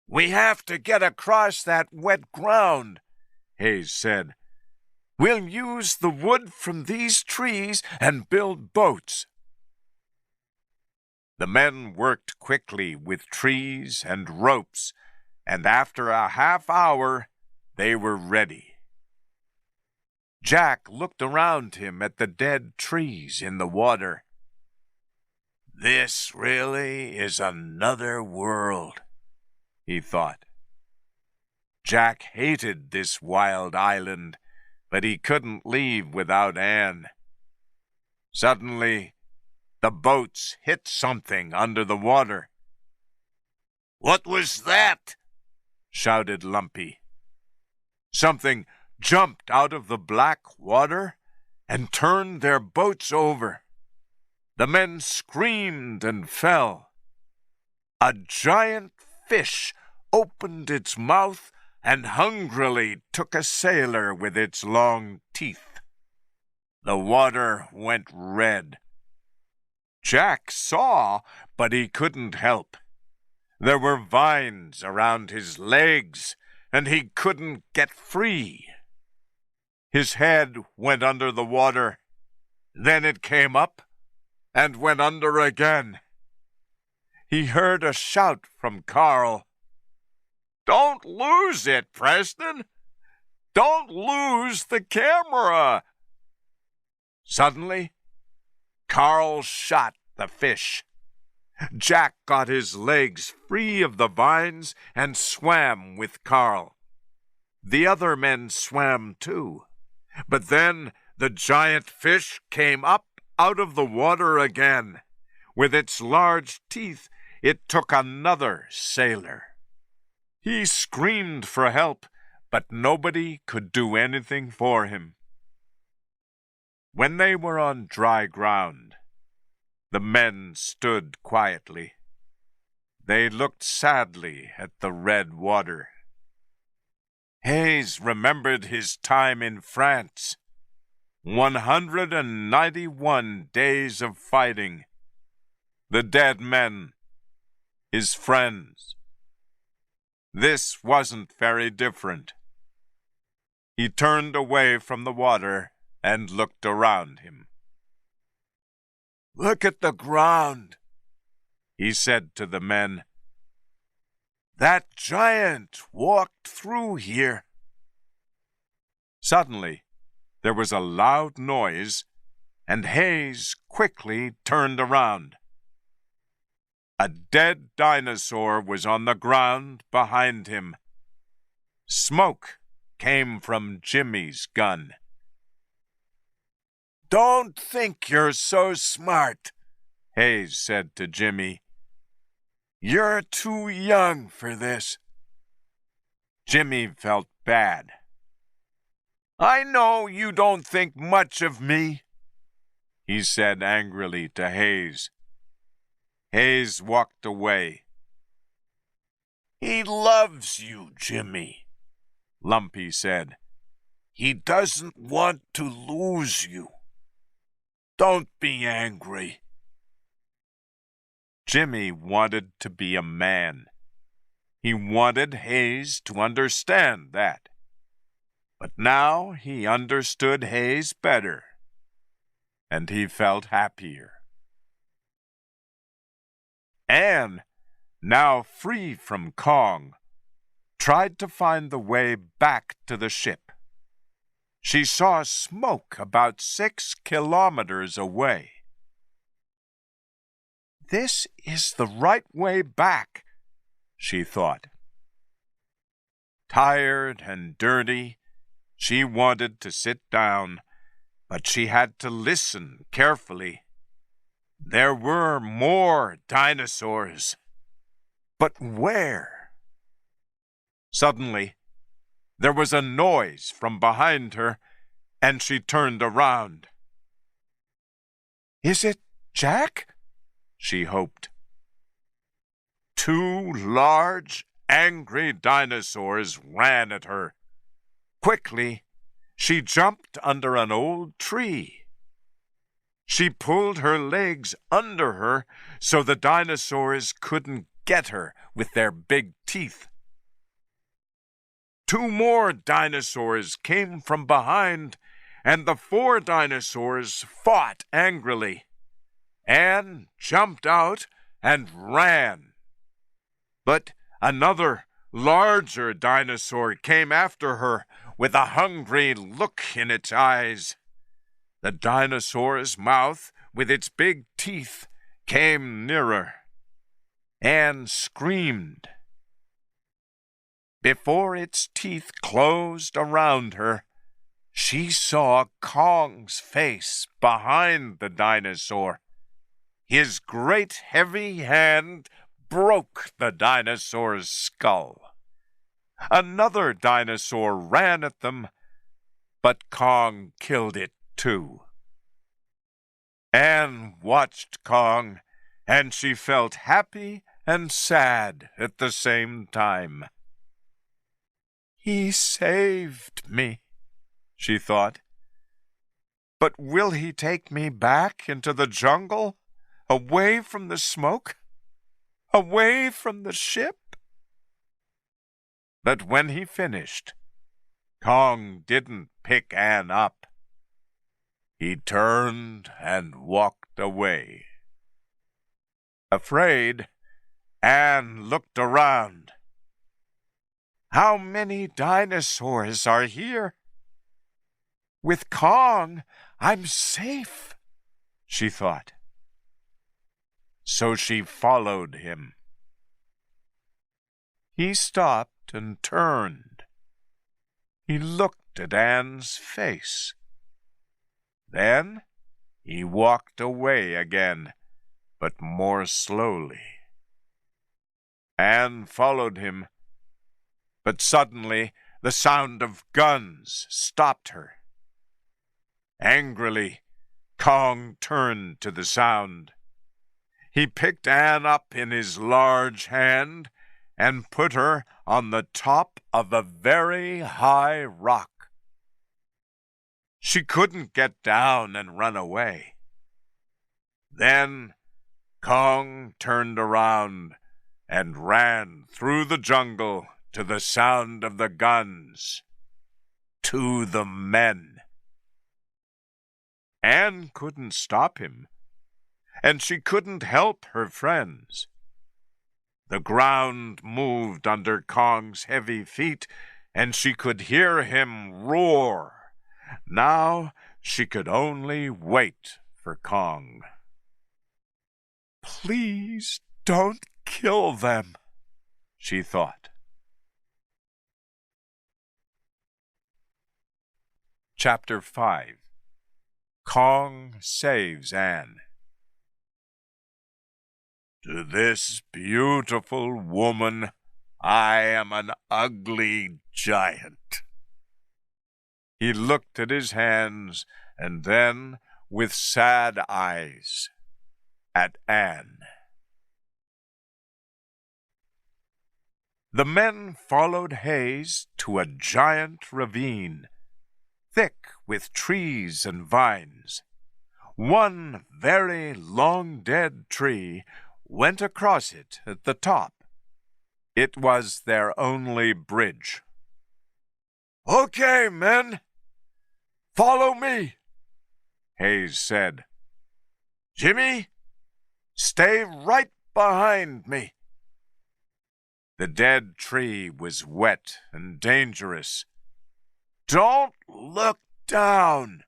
"We have to get across that wet ground," Hayes said. "We'll use the wood from these trees and build boats." The men worked quickly with trees and ropes, and after a half hour, they were ready. Jack looked around him at the dead trees in the water. "This really is another world," he thought. Jack hated this wild island, but he couldn't leave without Anne. Suddenly, the boats hit something under the water. "What was that?" shouted Lumpy. Something jumped out of the black water and turned their boats over. The men screamed and fell. A giant fish opened its mouth and hungrily took a sailor with its long teeth. The water went red. Jack saw, but he couldn't help. There were vines around his legs, and he couldn't get free. His head went under the water. Then it came up and went under again. He heard a shout from Carl. "Don't lose it, Preston! Don't lose the camera!" Suddenly, Carl shot the fish. Jack got his legs free of the vines and swam with Carl. The other men swam too. But then the giant fish came up out of the water again. With its large teeth, it took another sailor. He screamed for help, but nobody could do anything for him. When they were on dry ground, the men stood quietly. They looked sadly at the red water. Hayes remembered his time in France. 191 days of fighting. The dead men, his friends. This wasn't very different. He turned away from the water and looked around him. "Look at the ground," he said to the men. "That giant walked through here." Suddenly, there was a loud noise, and Hayes quickly turned around. A dead dinosaur was on the ground behind him. Smoke came from Jimmy's gun. "Don't think you're so smart," Hayes said to Jimmy. "You're too young for this." Jimmy felt bad. "I know you don't think much of me," he said angrily to Hayes. Hayes walked away. "He loves you, Jimmy," Lumpy said. "He doesn't want to lose you. Don't be angry." Jimmy wanted to be a man. He wanted Hayes to understand that. But now he understood Hayes better, and he felt happier. Anne, now free from Kong, tried to find the way back to the ship. She saw smoke about 6 kilometers away. "This is the right way back," she thought. Tired and dirty, she wanted to sit down, but she had to listen carefully. There were more dinosaurs. But where? Suddenly, there was a noise from behind her, and she turned around. "Is it Jack?" she hoped. 2 large, angry dinosaurs ran at her. Quickly, she jumped under an old tree. She pulled her legs under her so the dinosaurs couldn't get her with their big teeth. 2 more dinosaurs came from behind, and the 4 dinosaurs fought angrily. Anne jumped out and ran. But another, larger dinosaur came after her with a hungry look in its eyes. The dinosaur's mouth, with its big teeth, came nearer. Anne screamed. Before its teeth closed around her, she saw Kong's face behind the dinosaur. His great heavy hand broke the dinosaur's skull. Another dinosaur ran at them, but Kong killed it too. Anne watched Kong, and she felt happy and sad at the same time. "He saved me," she thought. "But will he take me back into the jungle, away from the smoke, away from the ship?" But when he finished, Kong didn't pick Anne up. He turned and walked away. Afraid, Anne looked around. How many dinosaurs are here? With Kong, I'm safe, she thought. So she followed him. He stopped and turned. He looked at Anne's face. Then he walked away again, but more slowly. Anne followed him, but suddenly the sound of guns stopped her. Angrily, Kong turned to the sound. He picked Anne up in his large hand and put her on the top of a very high rock. She couldn't get down and run away. Then Kong turned around and ran through the jungle to the sound of the guns, to the men. Anne couldn't stop him, and she couldn't help her friends. The ground moved under Kong's heavy feet, and she could hear him roar. Now she could only wait for Kong. Please don't kill them, she thought. Chapter 5. Kong Saves Anne. To this beautiful woman, I am an ugly giant. He looked at his hands, and then, with sad eyes, at Anne. The men followed Hayes to a giant ravine, thick with trees and vines. One very long-dead tree went across it at the top. It was their only bridge. "Okay, men, follow me," Hayes said. "Jimmy, stay right behind me." The dead tree was wet and dangerous. "Don't look down,"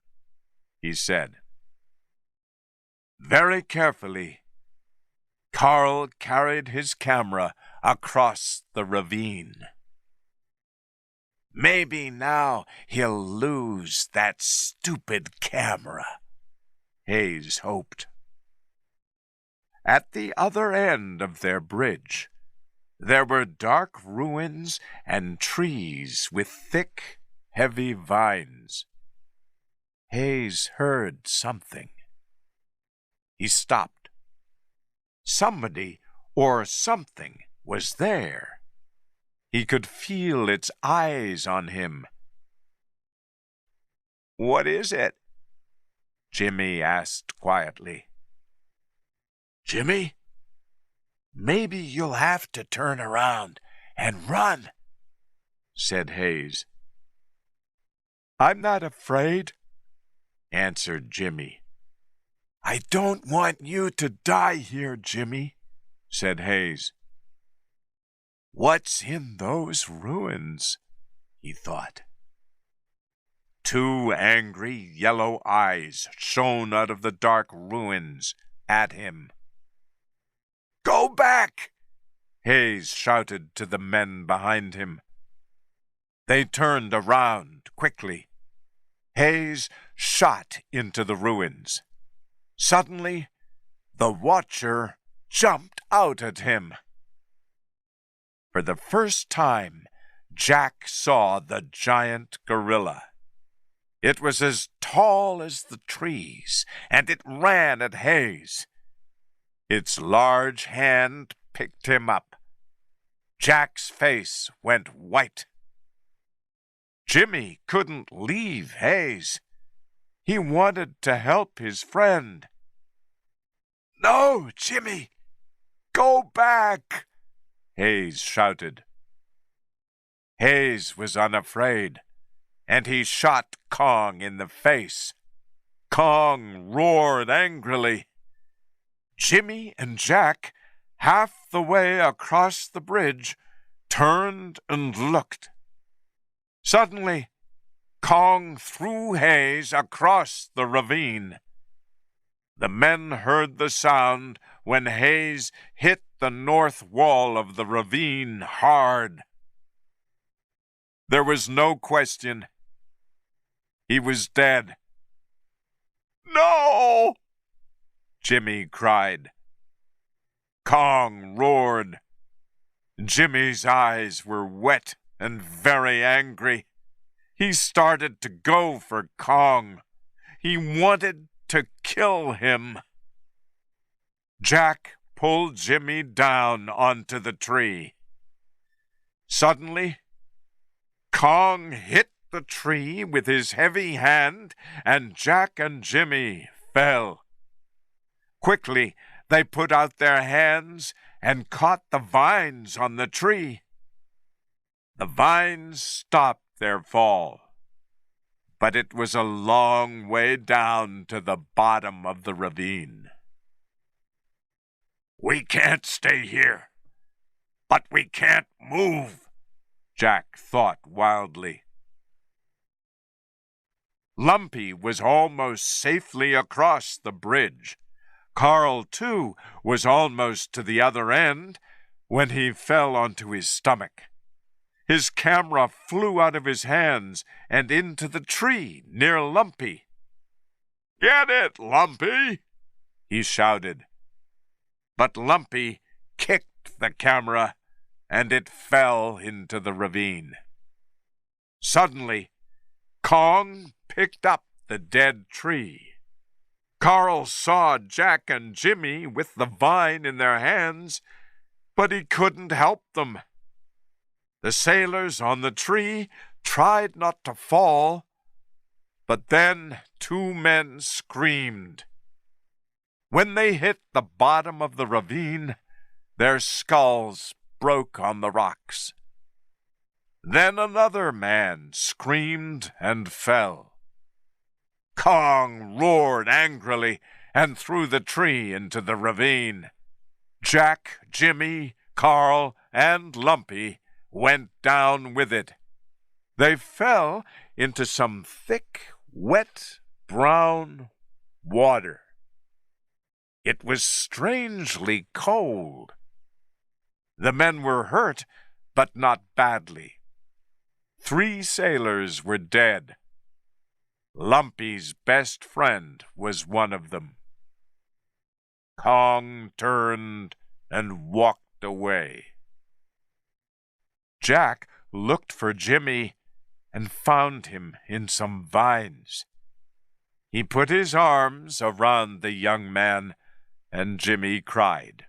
he said. Very carefully, Carl carried his camera across the ravine. Maybe now he'll lose that stupid camera, Hayes hoped. At the other end of their bridge, there were dark ruins and trees with thick, heavy vines. Hayes heard something. He stopped. Somebody or something was there. He could feel its eyes on him. "What is it?" Jimmy asked quietly. "Jimmy, maybe you'll have to turn around and run," said Hayes. "I'm not afraid," answered Jimmy. "I don't want you to die here, Jimmy," said Hayes. "What's in those ruins?" he thought. Two angry yellow eyes shone out of the dark ruins at him. "Go back!" Hayes shouted to the men behind him. They turned around quickly. Hayes shot into the ruins. Suddenly, the watcher jumped out at him. For the first time, Jack saw the giant gorilla. It was as tall as the trees, and it ran at Hayes. Its large hand picked him up. Jack's face went white. Jimmy couldn't leave Hayes. He wanted to help his friend. "No, Jimmy! Go back!" Hayes shouted. Hayes was unafraid, and he shot Kong in the face. Kong roared angrily. Jimmy and Jack, half the way across the bridge, turned and looked. Suddenly, Kong threw Hayes across the ravine. The men heard the sound when Hayes hit the north wall of the ravine hard. There was no question. He was dead. "No!" Jimmy cried. Kong roared. Jimmy's eyes were wet and very angry. He started to go for Kong. He wanted to kill him. Jack pulled Jimmy down onto the tree. Suddenly, Kong hit the tree with his heavy hand, and Jack and Jimmy fell. Quickly, they put out their hands and caught the vines on the tree. The vines stopped their fall, but it was a long way down to the bottom of the ravine. "We can't stay here, but we can't move," Jack thought wildly. Lumpy was almost safely across the bridge. Carl, too, was almost to the other end when he fell onto his stomach. His camera flew out of his hands and into the tree near Lumpy. "Get it, Lumpy!" he shouted. But Lumpy kicked the camera, and it fell into the ravine. Suddenly, Kong picked up the dead tree. Carl saw Jack and Jimmy with the vine in their hands, but he couldn't help them. The sailors on the tree tried not to fall, but then 2 men screamed. When they hit the bottom of the ravine, their skulls broke on the rocks. Then another man screamed and fell. Kong roared angrily and threw the tree into the ravine. Jack, Jimmy, Carl, and Lumpy went down with it. They fell into some thick, wet, brown water. It was strangely cold. The men were hurt, but not badly. 3 sailors were dead. Lumpy's best friend was one of them. Kong turned and walked away. Jack looked for Jimmy and found him in some vines. He put his arms around the young man, and Jimmy cried.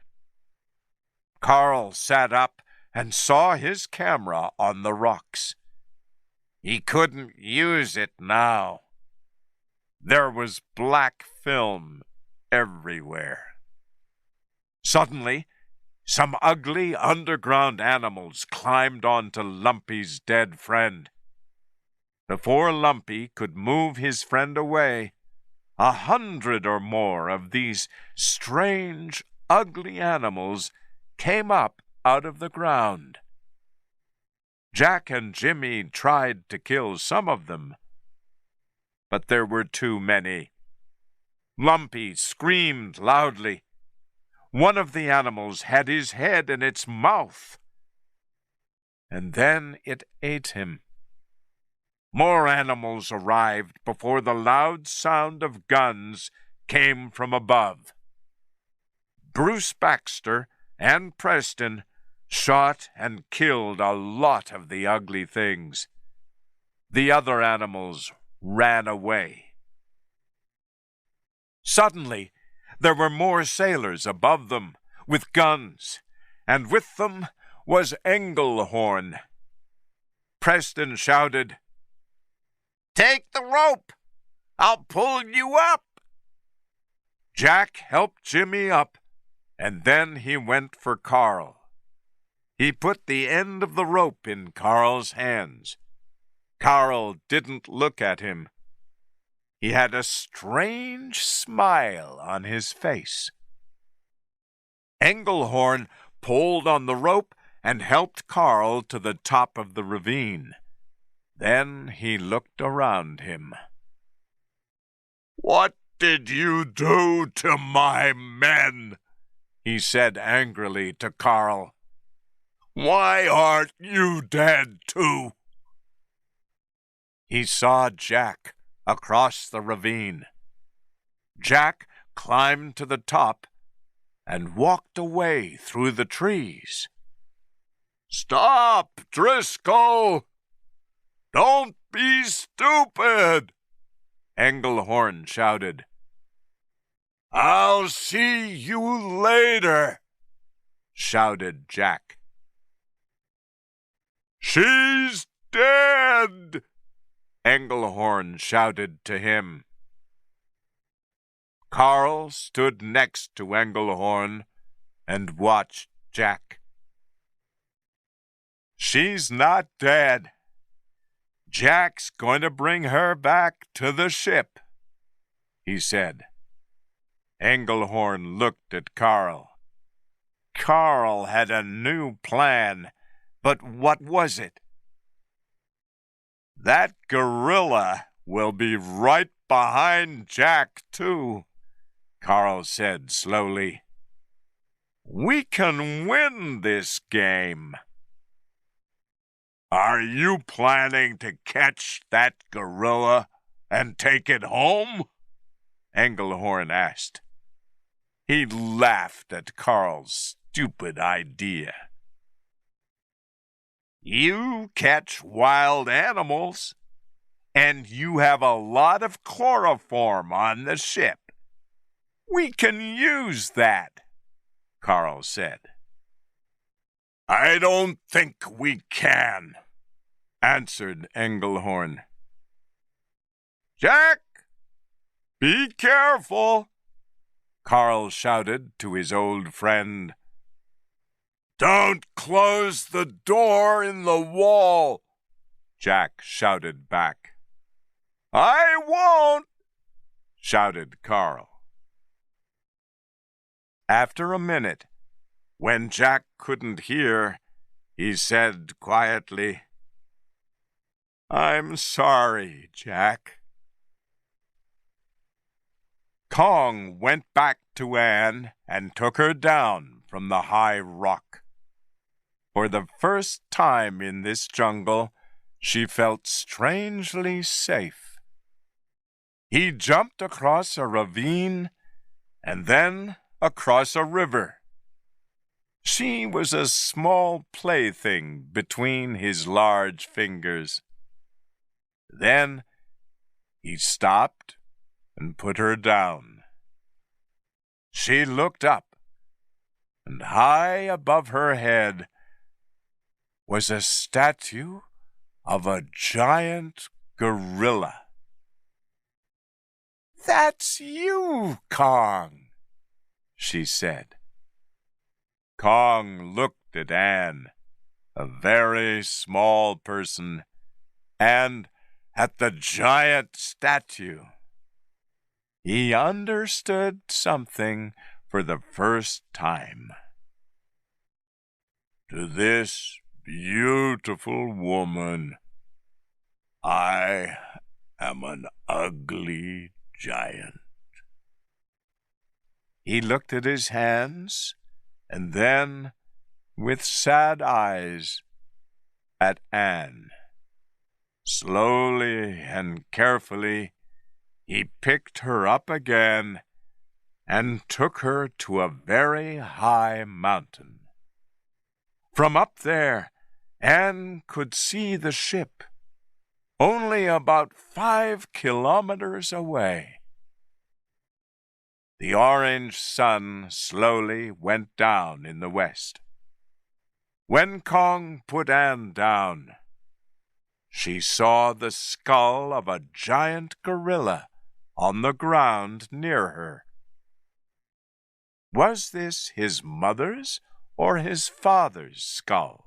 Carl sat up and saw his camera on the rocks. He couldn't use it now. There was black film everywhere. Suddenly, some ugly underground animals climbed onto Lumpy's dead friend. Before Lumpy could move his friend away, 100 or more of these strange, ugly animals came up out of the ground. Jack and Jimmy tried to kill some of them, but there were too many. Lumpy screamed loudly. One of the animals had his head in its mouth, and then it ate him. More animals arrived before the loud sound of guns came from above. Bruce Baxter and Preston shot and killed a lot of the ugly things. The other animals ran away. Suddenly, there were more sailors above them with guns, and with them was Engelhorn. Preston shouted, "Take the rope! I'll pull you up!" Jack helped Jimmy up, and then he went for Carl. He put the end of the rope in Carl's hands. Carl didn't look at him. He had a strange smile on his face. Engelhorn pulled on the rope and helped Carl to the top of the ravine. Then he looked around him. "What did you do to my men?" he said angrily to Carl. "Why aren't you dead too?" He saw Jack across the ravine. Jack climbed to the top and walked away through the trees. "Stop, Driscoll! Don't be stupid!" Engelhorn shouted. "I'll see you later," shouted Jack. "She's dead!" Engelhorn shouted to him. Carl stood next to Engelhorn and watched Jack. "She's not dead. Jack's going to bring her back to the ship," he said. Engelhorn looked at Carl. Carl had a new plan, but what was it? "That gorilla will be right behind Jack, too," Carl said slowly. "We can win this game." "Are you planning to catch that gorilla and take it home?" Engelhorn asked. He laughed at Carl's stupid idea. "You catch wild animals, and you have a lot of chloroform on the ship. We can use that," Carl said. "I don't think we can," answered Engelhorn. "Jack, be careful," Carl shouted to his old friend. "Don't close the door in the wall," Jack shouted back. "I won't," shouted Carl. After a minute, when Jack couldn't hear, he said quietly, "I'm sorry, Jack." Kong went back to Anne and took her down from the high rock. For the first time in this jungle, she felt strangely safe. He jumped across a ravine and then across a river. She was a small plaything between his large fingers. Then he stopped and put her down. She looked up, and high above her head was a statue of a giant gorilla. "That's you, Kong," she said. Kong looked at Anne, a very small person, and at the giant statue. He understood something for the first time. "To this beautiful woman, I am an ugly giant." He looked at his hands, and then, with sad eyes, at Anne. Slowly and carefully, he picked her up again and took her to a very high mountain. From up there, Anne could see the ship, only about 5 kilometers away. The orange sun slowly went down in the west. When Kong put Anne down, she saw the skull of a giant gorilla on the ground near her. Was this his mother's or his father's skull?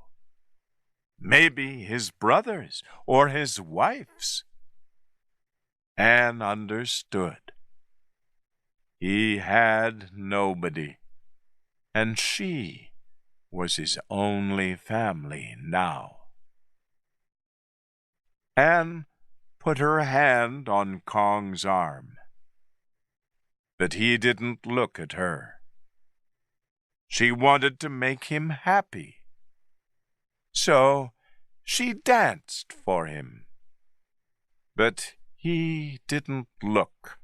Maybe his brother's or his wife's. Ann understood. He had nobody, and she was his only family now. Ann put her hand on Kong's arm, but he didn't look at her. She wanted to make him happy, so she danced for him, but he didn't look.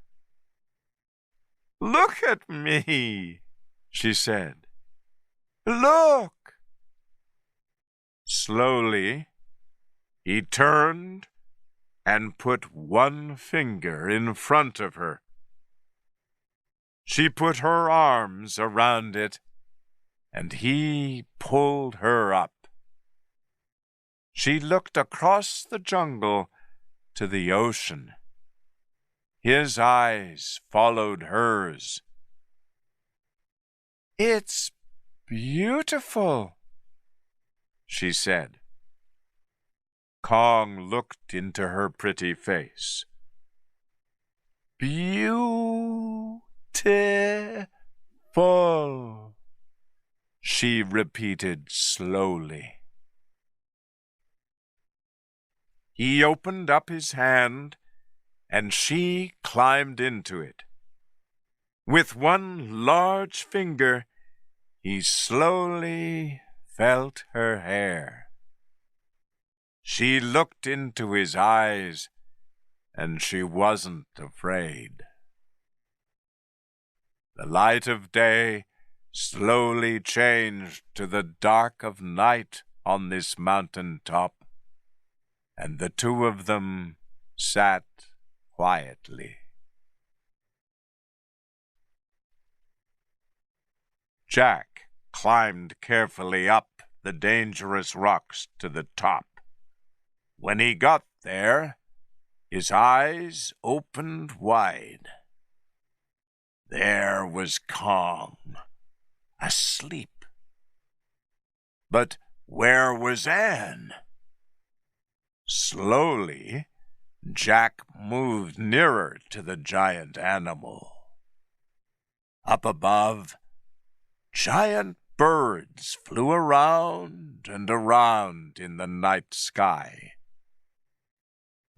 "Look at me," she said. "Look." Slowly, he turned and put one finger in front of her. She put her arms around it, and he pulled her up. She looked across the jungle to the ocean. His eyes followed hers. "It's beautiful," she said. Kong looked into her pretty face. "Beautiful," she repeated slowly. He opened up his hand, and she climbed into it. With one large finger, he slowly felt her hair. She looked into his eyes, and she wasn't afraid. The light of day slowly changed to the dark of night on this mountain top, and the two of them sat quietly. Jack climbed carefully up the dangerous rocks to the top. When he got there, his eyes opened wide. There was Kong, asleep. But where was Ann? Slowly, Jack moved nearer to the giant animal. Up above, giant birds flew around and around in the night sky.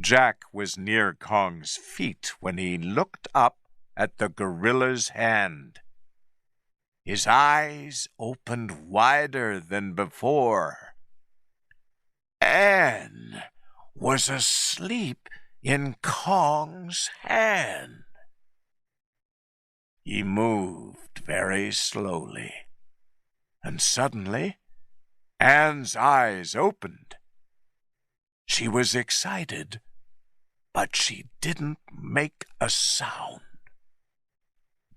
Jack was near Kong's feet when he looked up at the gorilla's hand. His eyes opened wider than before. Ann was asleep in Kong's hand. He moved very slowly, and suddenly Ann's eyes opened. She was excited, but she didn't make a sound.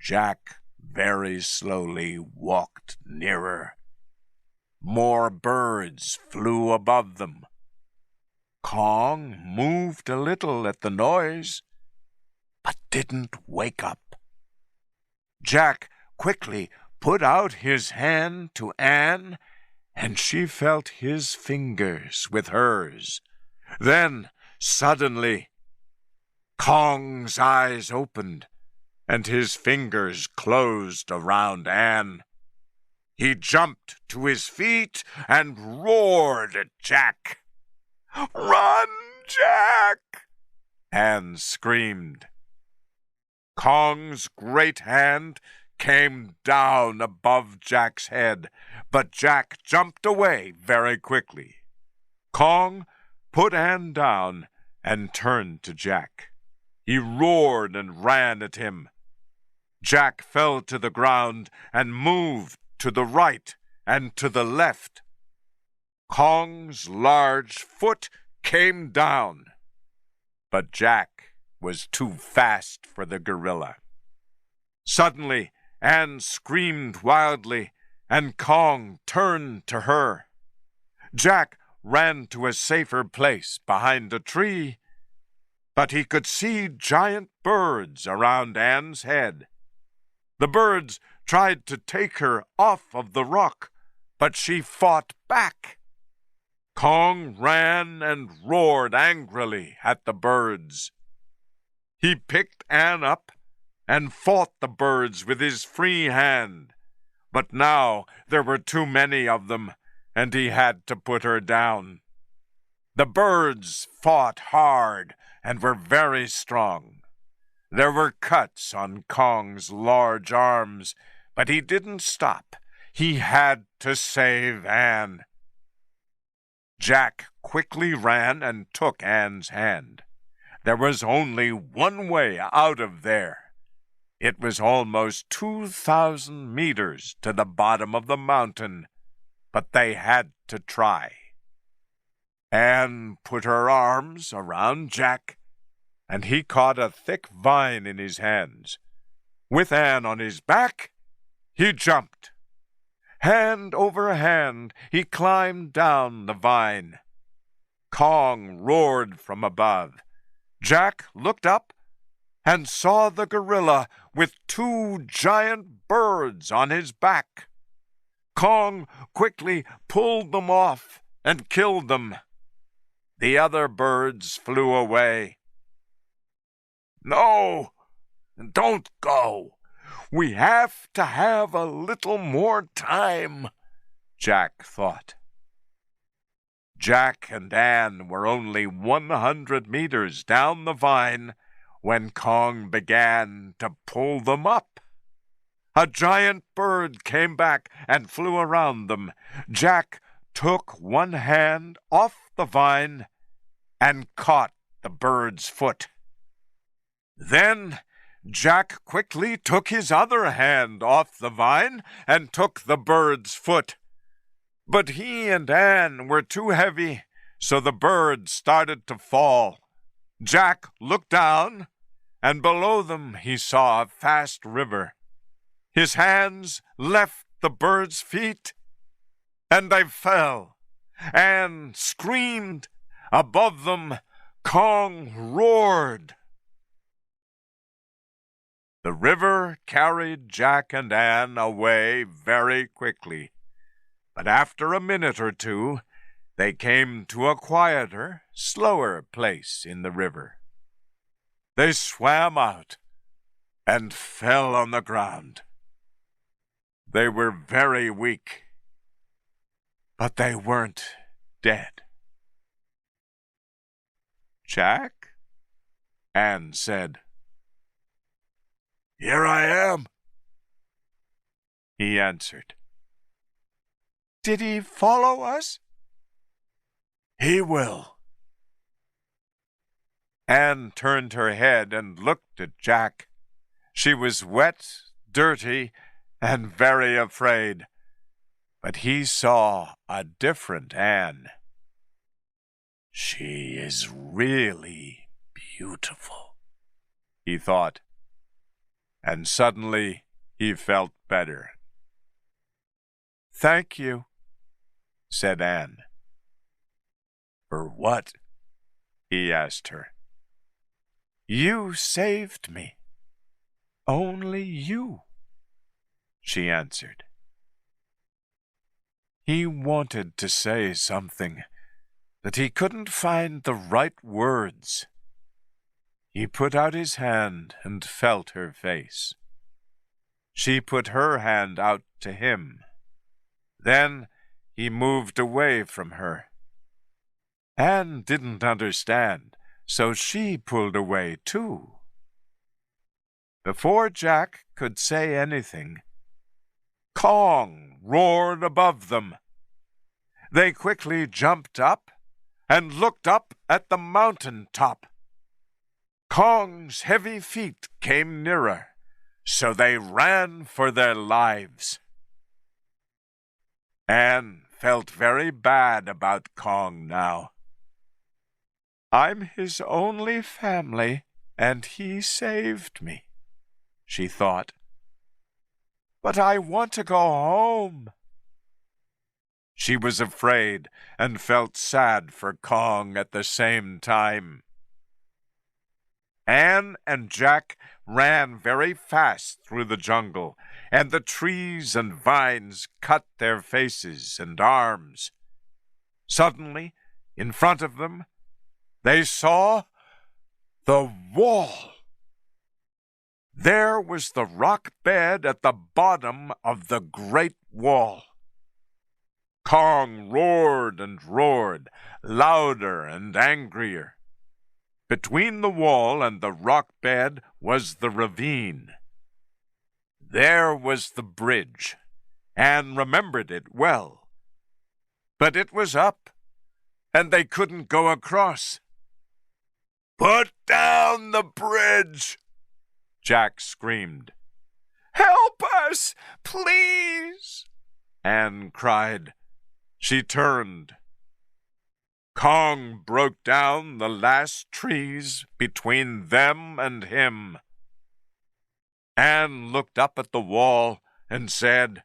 Jack very slowly walked nearer. More birds flew above them. Kong moved a little at the noise, but didn't wake up. Jack quickly put out his hand to Ann, and she felt his fingers with hers. Then, suddenly, Kong's eyes opened, and his fingers closed around Ann. He jumped to his feet and roared at Jack. "Run, Jack!" Ann screamed. Kong's great hand came down above Jack's head, but Jack jumped away very quickly. Kong put Ann down and turned to Jack. He roared and ran at him. Jack fell to the ground and moved to the right and to the left. Kong's large foot came down, but Jack was too fast for the gorilla. Suddenly, Ann screamed wildly, and Kong turned to her. Jack ran to a safer place behind a tree, but he could see giant birds around Ann's head. The birds tried to take her off of the rock, but she fought back. Kong ran and roared angrily at the birds. He picked Ann up and fought the birds with his free hand. But now there were too many of them, and he had to put her down. The birds fought hard and were very strong. There were cuts on Kong's large arms, but he didn't stop. He had to save Ann. Jack quickly ran and took Ann's hand. There was only one way out of there. It was almost 2,000 meters to the bottom of the mountain, but they had to try. Ann put her arms around Jack, and he caught a thick vine in his hands. With Ann on his back, he jumped. Hand over hand, he climbed down the vine. Kong roared from above. Jack looked up and saw the gorilla with 2 giant birds on his back. Kong quickly pulled them off and killed them. The other birds flew away. "No, don't go. We have to have a little more time," Jack thought. Jack and Ann were only 100 meters down the vine when Kong began to pull them up. A giant bird came back and flew around them. Jack took one hand off the vine and caught the bird's foot. Then Jack quickly took his other hand off the vine and took the bird's foot. But he and Ann were too heavy, so the bird started to fall. Jack looked down, and below them he saw a fast river. His hands left the bird's feet, and they fell. Ann screamed. Above them, Kong roared. The river carried Jack and Ann away very quickly, but after a minute or two, they came to a quieter, slower place in the river. They swam out and fell on the ground. They were very weak, but they weren't dead. "Jack?" Ann said. "Here I am," he answered. "Did he follow us?" "He will." Ann turned her head and looked at Jack. She was wet, dirty, and very afraid. But he saw a different Ann. "She is really beautiful," he thought. And suddenly he felt better. "Thank you," said Ann. "For what?" he asked her. "You saved me. Only you," she answered. He wanted to say something, but he couldn't find the right words. He put out his hand and felt her face. She put her hand out to him. Then he moved away from her. Ann didn't understand, so she pulled away too. Before Jack could say anything, Kong roared above them. They quickly jumped up and looked up at the mountain top. Kong's heavy feet came nearer, so they ran for their lives. Ann felt very bad about Kong now. "I'm his only family, and he saved me," she thought. "But I want to go home." She was afraid and felt sad for Kong at the same time. Ann and Jack ran very fast through the jungle, and the trees and vines cut their faces and arms. Suddenly, in front of them, they saw the wall. There was the rock bed at the bottom of the great wall. Kong roared and roared, louder and angrier. Between the wall and the rock bed was the ravine. There was the bridge. Anne remembered it well. But it was up, and they couldn't go across. "Put down the bridge!" Jack screamed. "Help us, please!" Anne cried. She turned. Kong broke down the last trees between them and him. Anne looked up at the wall and said,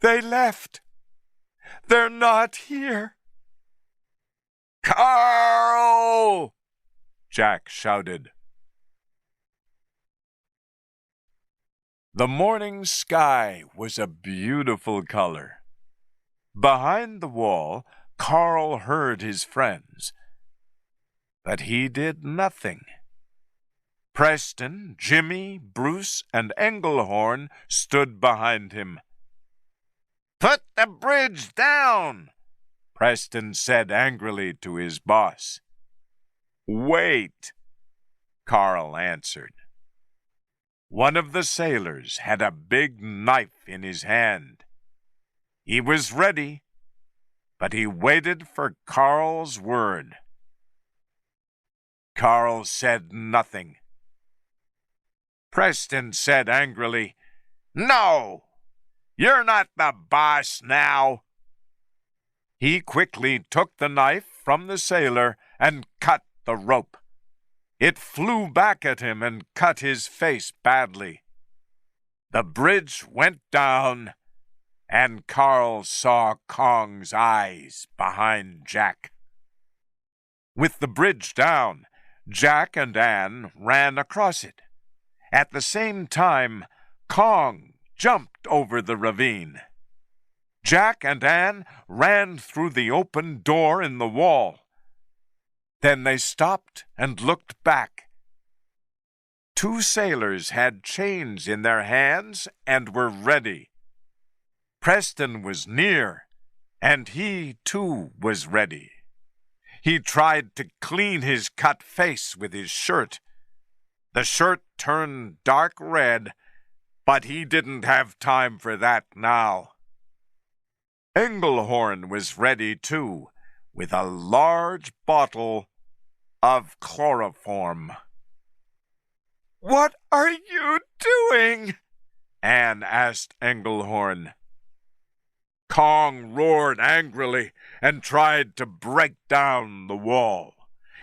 "They left. They're not here." "Carl!" Jack shouted. The morning sky was a beautiful color. Behind the wall, Carl heard his friends, but he did nothing. Preston, Jimmy, Bruce, and Englehorn stood behind him. "Put the bridge down!" Preston said angrily to his boss. "Wait," Carl answered. One of the sailors had a big knife in his hand. He was ready, but he waited for Carl's word. Carl said nothing. Preston said angrily, "No! You're not the boss now." He quickly took the knife from the sailor and cut the rope. It flew back at him and cut his face badly. The bridge went down, and Carl saw Kong's eyes behind Jack. With the bridge down, Jack and Anne ran across it. At the same time, Kong jumped over the ravine. Jack and Anne ran through the open door in the wall. Then they stopped and looked back. Two sailors had chains in their hands and were ready. Preston was near, and he too was ready. He tried to clean his cut face with his shirt. The shirt turned dark red, but he didn't have time for that now. Englehorn was ready too, with a large bottle of chloroform. "What are you doing?" Anne asked Englehorn. Kong roared angrily and tried to break down the wall.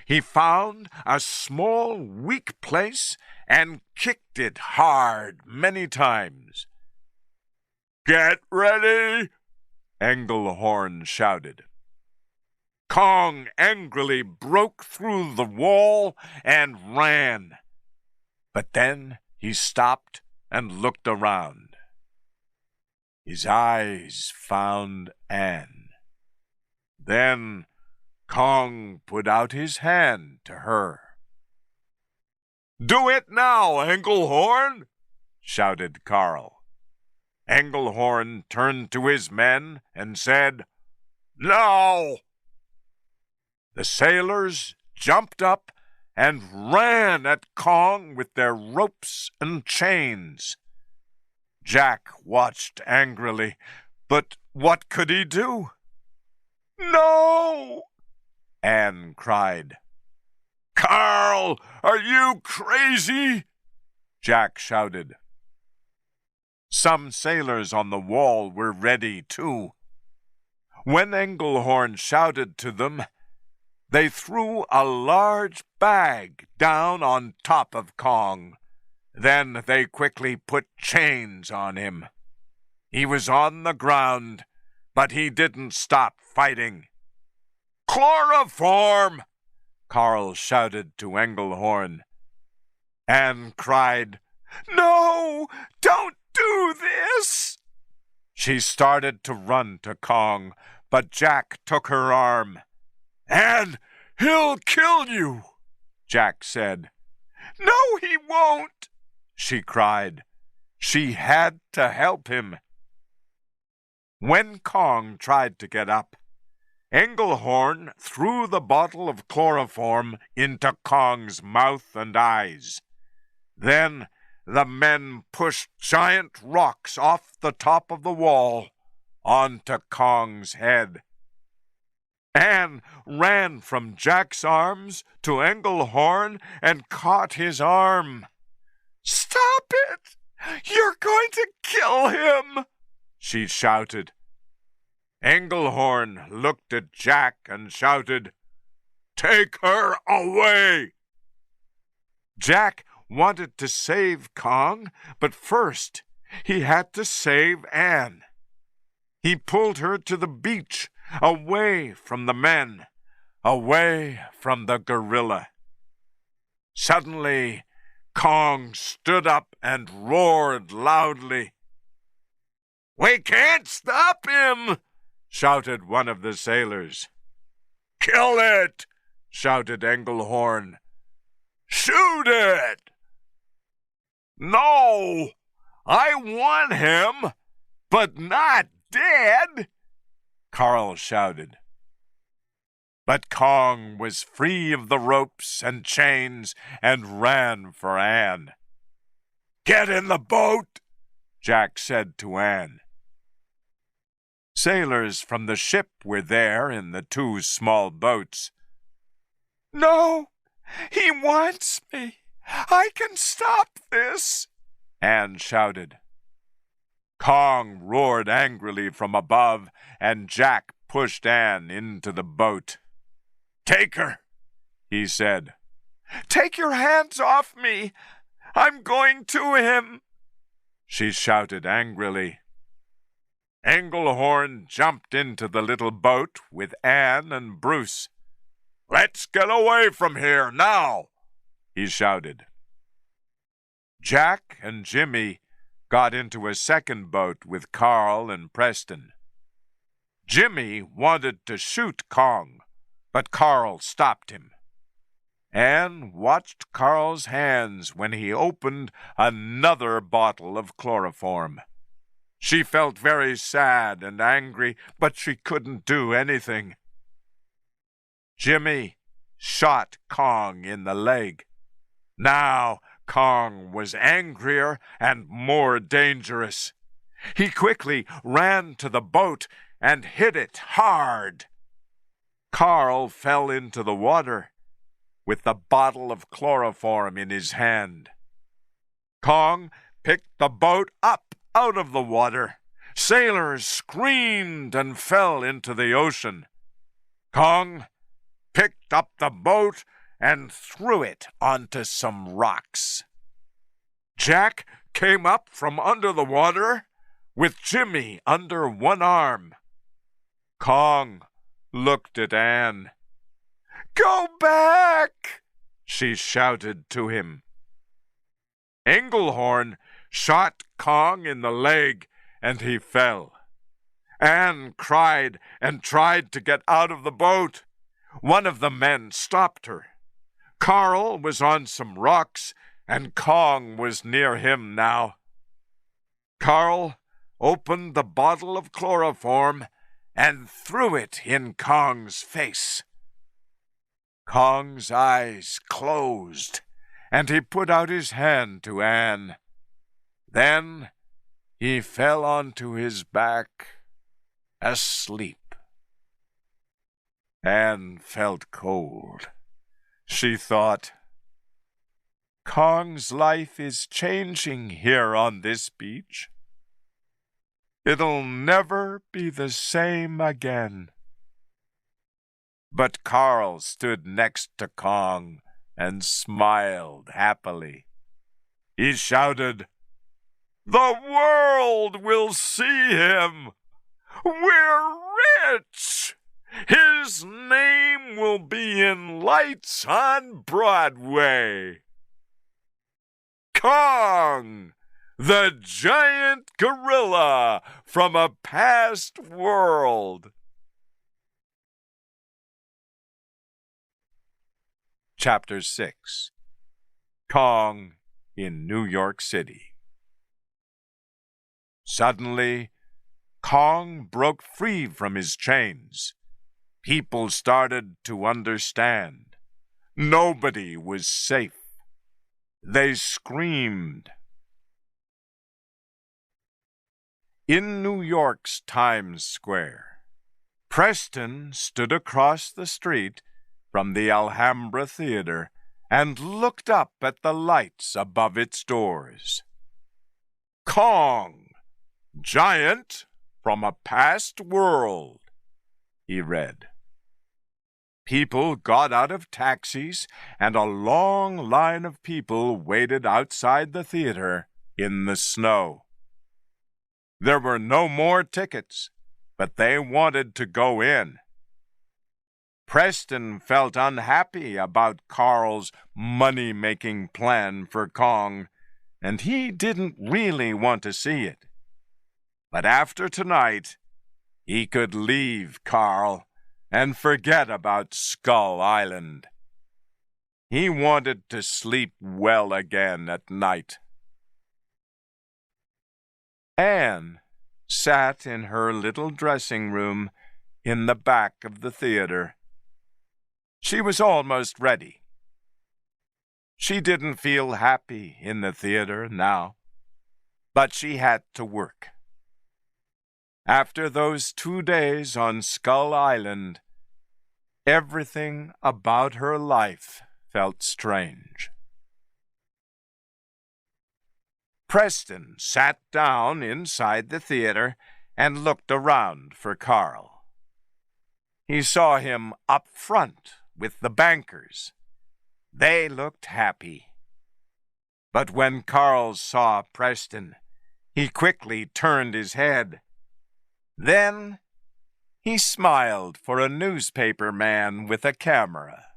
He found a small, weak place and kicked it hard many times. "Get ready!" Englehorn shouted. Kong angrily broke through the wall and ran. But then he stopped and looked around. His eyes found Anne. Then Kong put out his hand to her. "Do it now, Englehorn!" shouted Carl. Englehorn turned to his men and said, "No!" The sailors jumped up and ran at Kong with their ropes and chains. Jack watched angrily, but what could he do? "No!" Anne cried. "Carl, are you crazy?" Jack shouted. Some sailors on the wall were ready too. When Englehorn shouted to them, they threw a large bag down on top of Kong. Then they quickly put chains on him. He was on the ground, but he didn't stop fighting. "Chloroform!" Carl shouted to Englehorn. Anne cried, "No! Don't do this!" She started to run to Kong, but Jack took her arm. "Anne, he'll kill you," Jack said. "No, he won't!" she cried. She had to help him. When Kong tried to get up, Engelhorn threw the bottle of chloroform into Kong's mouth and eyes. Then the men pushed giant rocks off the top of the wall onto Kong's head. Anne ran from Jack's arms to Engelhorn and caught his arm. "Stop it! You're going to kill him!" she shouted. Engelhorn looked at Jack and shouted, "Take her away!" Jack wanted to save Kong, but first he had to save Anne. He pulled her to the beach, away from the men, away from the gorilla. Suddenly, Kong stood up and roared loudly. "We can't stop him!" shouted one of the sailors. "Kill it!" shouted Engelhorn. "Shoot it!" "No! I want him, but not dead!" Carl shouted. But Kong was free of the ropes and chains and ran for Anne. "Get in the boat," Jack said to Anne. Sailors from the ship were there in the two small boats. "No, he wants me. I can stop this," Anne shouted. Kong roared angrily from above, and Jack pushed Anne into the boat. "Take her," he said. "Take your hands off me. I'm going to him," she shouted angrily. Engelhorn jumped into the little boat with Anne and Bruce. "Let's get away from here now," he shouted. Jack and Jimmy got into a second boat with Carl and Preston. Jimmy wanted to shoot Kong, but Carl stopped him. Anne watched Carl's hands when he opened another bottle of chloroform. She felt very sad and angry, but she couldn't do anything. Jimmy shot Kong in the leg. Now Kong was angrier and more dangerous. He quickly ran to the boat and hit it hard. Carl fell into the water with the bottle of chloroform in his hand. Kong picked the boat up out of the water. Sailors screamed and fell into the ocean. Kong picked up the boat and threw it onto some rocks. Jack came up from under the water with Jimmy under one arm. Kong looked at Anne. "Go back!" she shouted to him. Engelhorn shot Kong in the leg, and he fell. Anne cried and tried to get out of the boat. One of the men stopped her. Carl was on some rocks, and Kong was near him now. Carl opened the bottle of chloroform and threw it in Kong's face. Kong's eyes closed, and he put out his hand to Anne. Then he fell onto his back, asleep. Anne felt cold. She thought, "Kong's life is changing here on this beach. It'll never be the same again." But Carl stood next to Kong and smiled happily. He shouted, "The world will see him! We're rich! His name will be in lights on Broadway! Kong, the giant gorilla from a past world!" Chapter 6. Kong in New York City. Suddenly, Kong broke free from his chains. People started to understand. Nobody was safe. They screamed. In New York's Times Square, Preston stood across the street from the Alhambra Theater and looked up at the lights above its doors. Kong, giant from a past world, he read. People got out of taxis, and a long line of people waited outside the theater in the snow. There were no more tickets, but they wanted to go in. Preston felt unhappy about Carl's money-making plan for Kong, and he didn't really want to see it. But after tonight, he could leave Carl and forget about Skull Island. He wanted to sleep well again at night. Anne sat in her little dressing room in the back of the theater. She was almost ready. She didn't feel happy in the theater now, but she had to work. After those 2 days on Skull Island, everything about her life felt strange. Preston sat down inside the theater and looked around for Carl. He saw him up front with the bankers. They looked happy. But when Carl saw Preston, he quickly turned his head. Then he smiled for a newspaper man with a camera.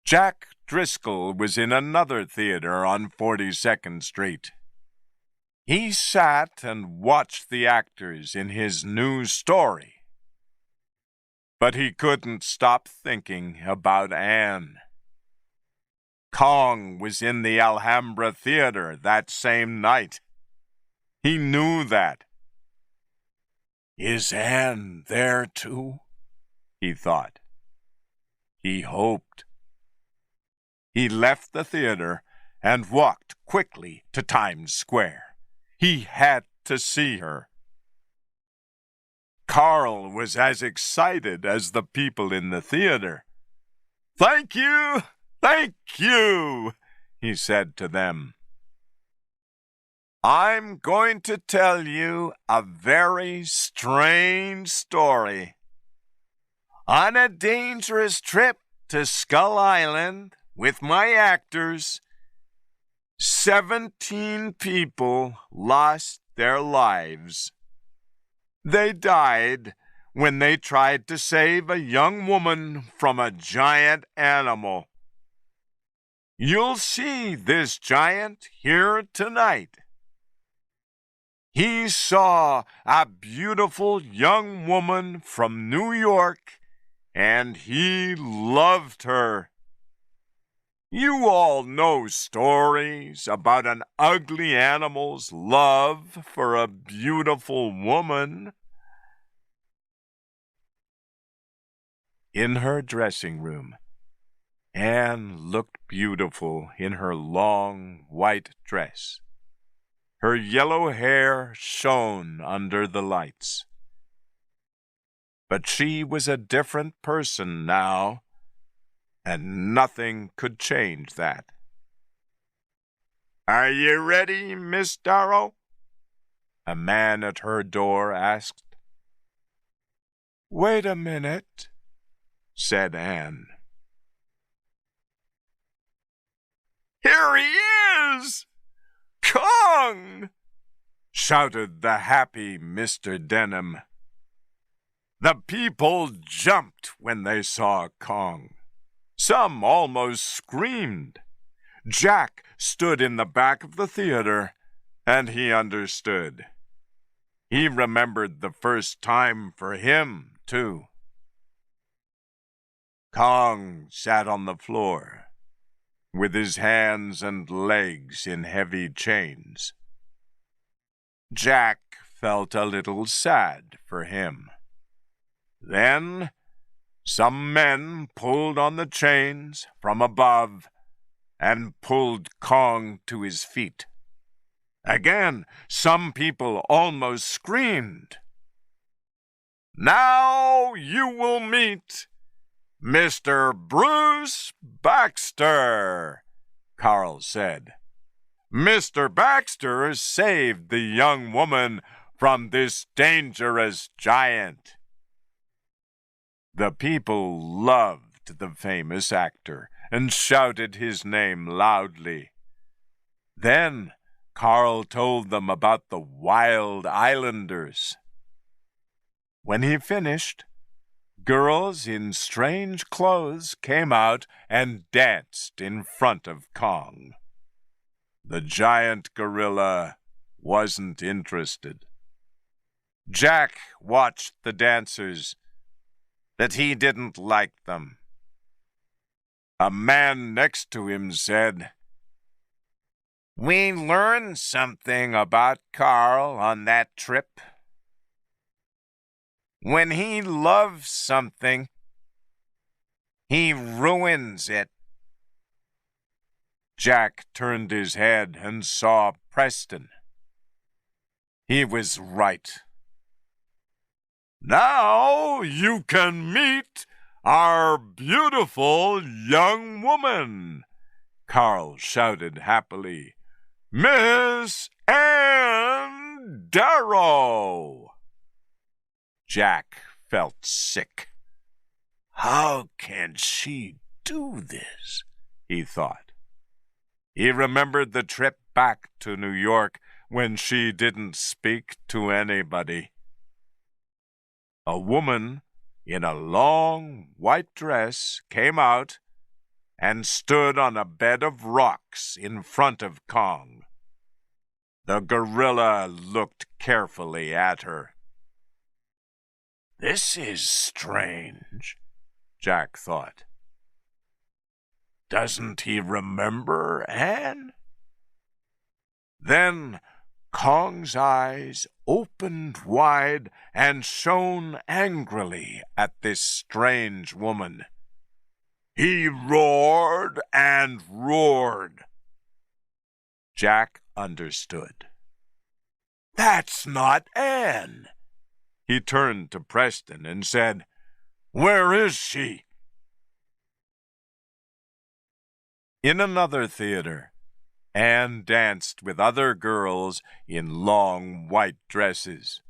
Jack Driscoll was in another theater on 42nd Street. He sat and watched the actors in his new story. But he couldn't stop thinking about Anne. Kong was in the Alhambra Theater that same night. He knew that. Is Anne there too? He thought. He hoped. He left the theater and walked quickly to Times Square. He had to see her. Carl was as excited as the people in the theater. "Thank you! Thank you!" he said to them. "I'm going to tell you a very strange story. On a dangerous trip to Skull Island with my actors, 17 people lost their lives. They died when they tried to save a young woman from a giant animal. You'll see this giant here tonight. He saw a beautiful young woman from New York, and he loved her. You all know stories about an ugly animal's love for a beautiful woman." In her dressing room, Anne looked beautiful in her long white dress. Her yellow hair shone under the lights. But she was a different person now, and nothing could change that. "Are you ready, Miss Darrow?" a man at her door asked. "Wait a minute," said Anne. "Here he is! Kong!" shouted the happy Mr. Denham. The people jumped when they saw Kong. Some almost screamed. Jack stood in the back of the theater, and he understood. He remembered the first time for him, too. Kong sat on the floor. with his hands and legs in heavy chains. Jack felt a little sad for him. Then some men pulled on the chains from above and pulled Kong to his feet. Again, some people almost screamed. "Now you will meet Mr. Bruce Baxter," Carl said. "Mr. Baxter saved the young woman from this dangerous giant." The people loved the famous actor and shouted his name loudly. Then Carl told them about the wild islanders. When he finished, girls in strange clothes came out and danced in front of Kong. The giant gorilla wasn't interested. Jack watched the dancers, but he didn't like them. A man next to him said, "We learned something about Carl on that trip. When he loves something, he ruins it." Jack turned his head and saw Preston. He was right. "Now you can meet our beautiful young woman," Carl shouted happily. "Miss Ann Darrow." Jack felt sick. "How can she do this?" he thought. He remembered the trip back to New York when she didn't speak to anybody. A woman in a long white dress came out and stood on a bed of rocks in front of Kong. The gorilla looked carefully at her. "This is strange," Jack thought. "Doesn't he remember Anne?" Then Kong's eyes opened wide and shone angrily at this strange woman. He roared and roared. Jack understood. "That's not Anne." He turned to Preston and said, "Where is she?" In another theater, Anne danced with other girls in long white dresses.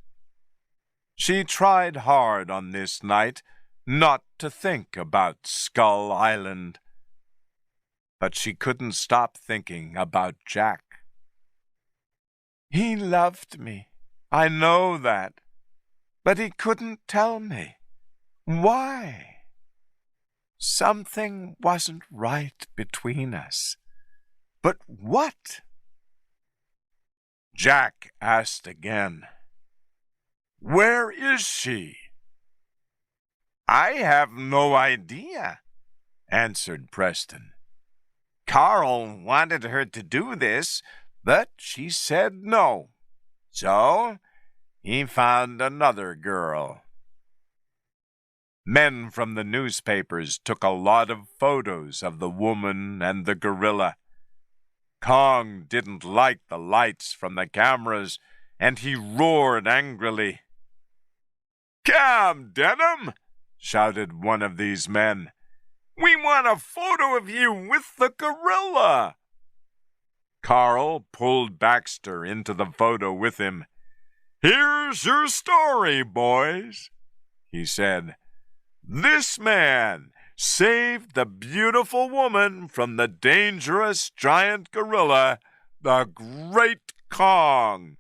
She tried hard on this night not to think about Skull Island, but she couldn't stop thinking about Jack. "He loved me, I know that, but he couldn't tell me. Why? Something wasn't right between us. But what?" Jack asked again, "Where is she?" "I have no idea," answered Preston. "Carl wanted her to do this, but she said no. So he found another girl." Men from the newspapers took a lot of photos of the woman and the gorilla. Kong didn't like the lights from the cameras, and he roared angrily. "Come, Denham!" shouted one of these men. "We want a photo of you with the gorilla." Carl pulled Baxter into the photo with him. "Here's your story, boys," he said. "This man saved the beautiful woman from the dangerous giant gorilla, the Great Kong."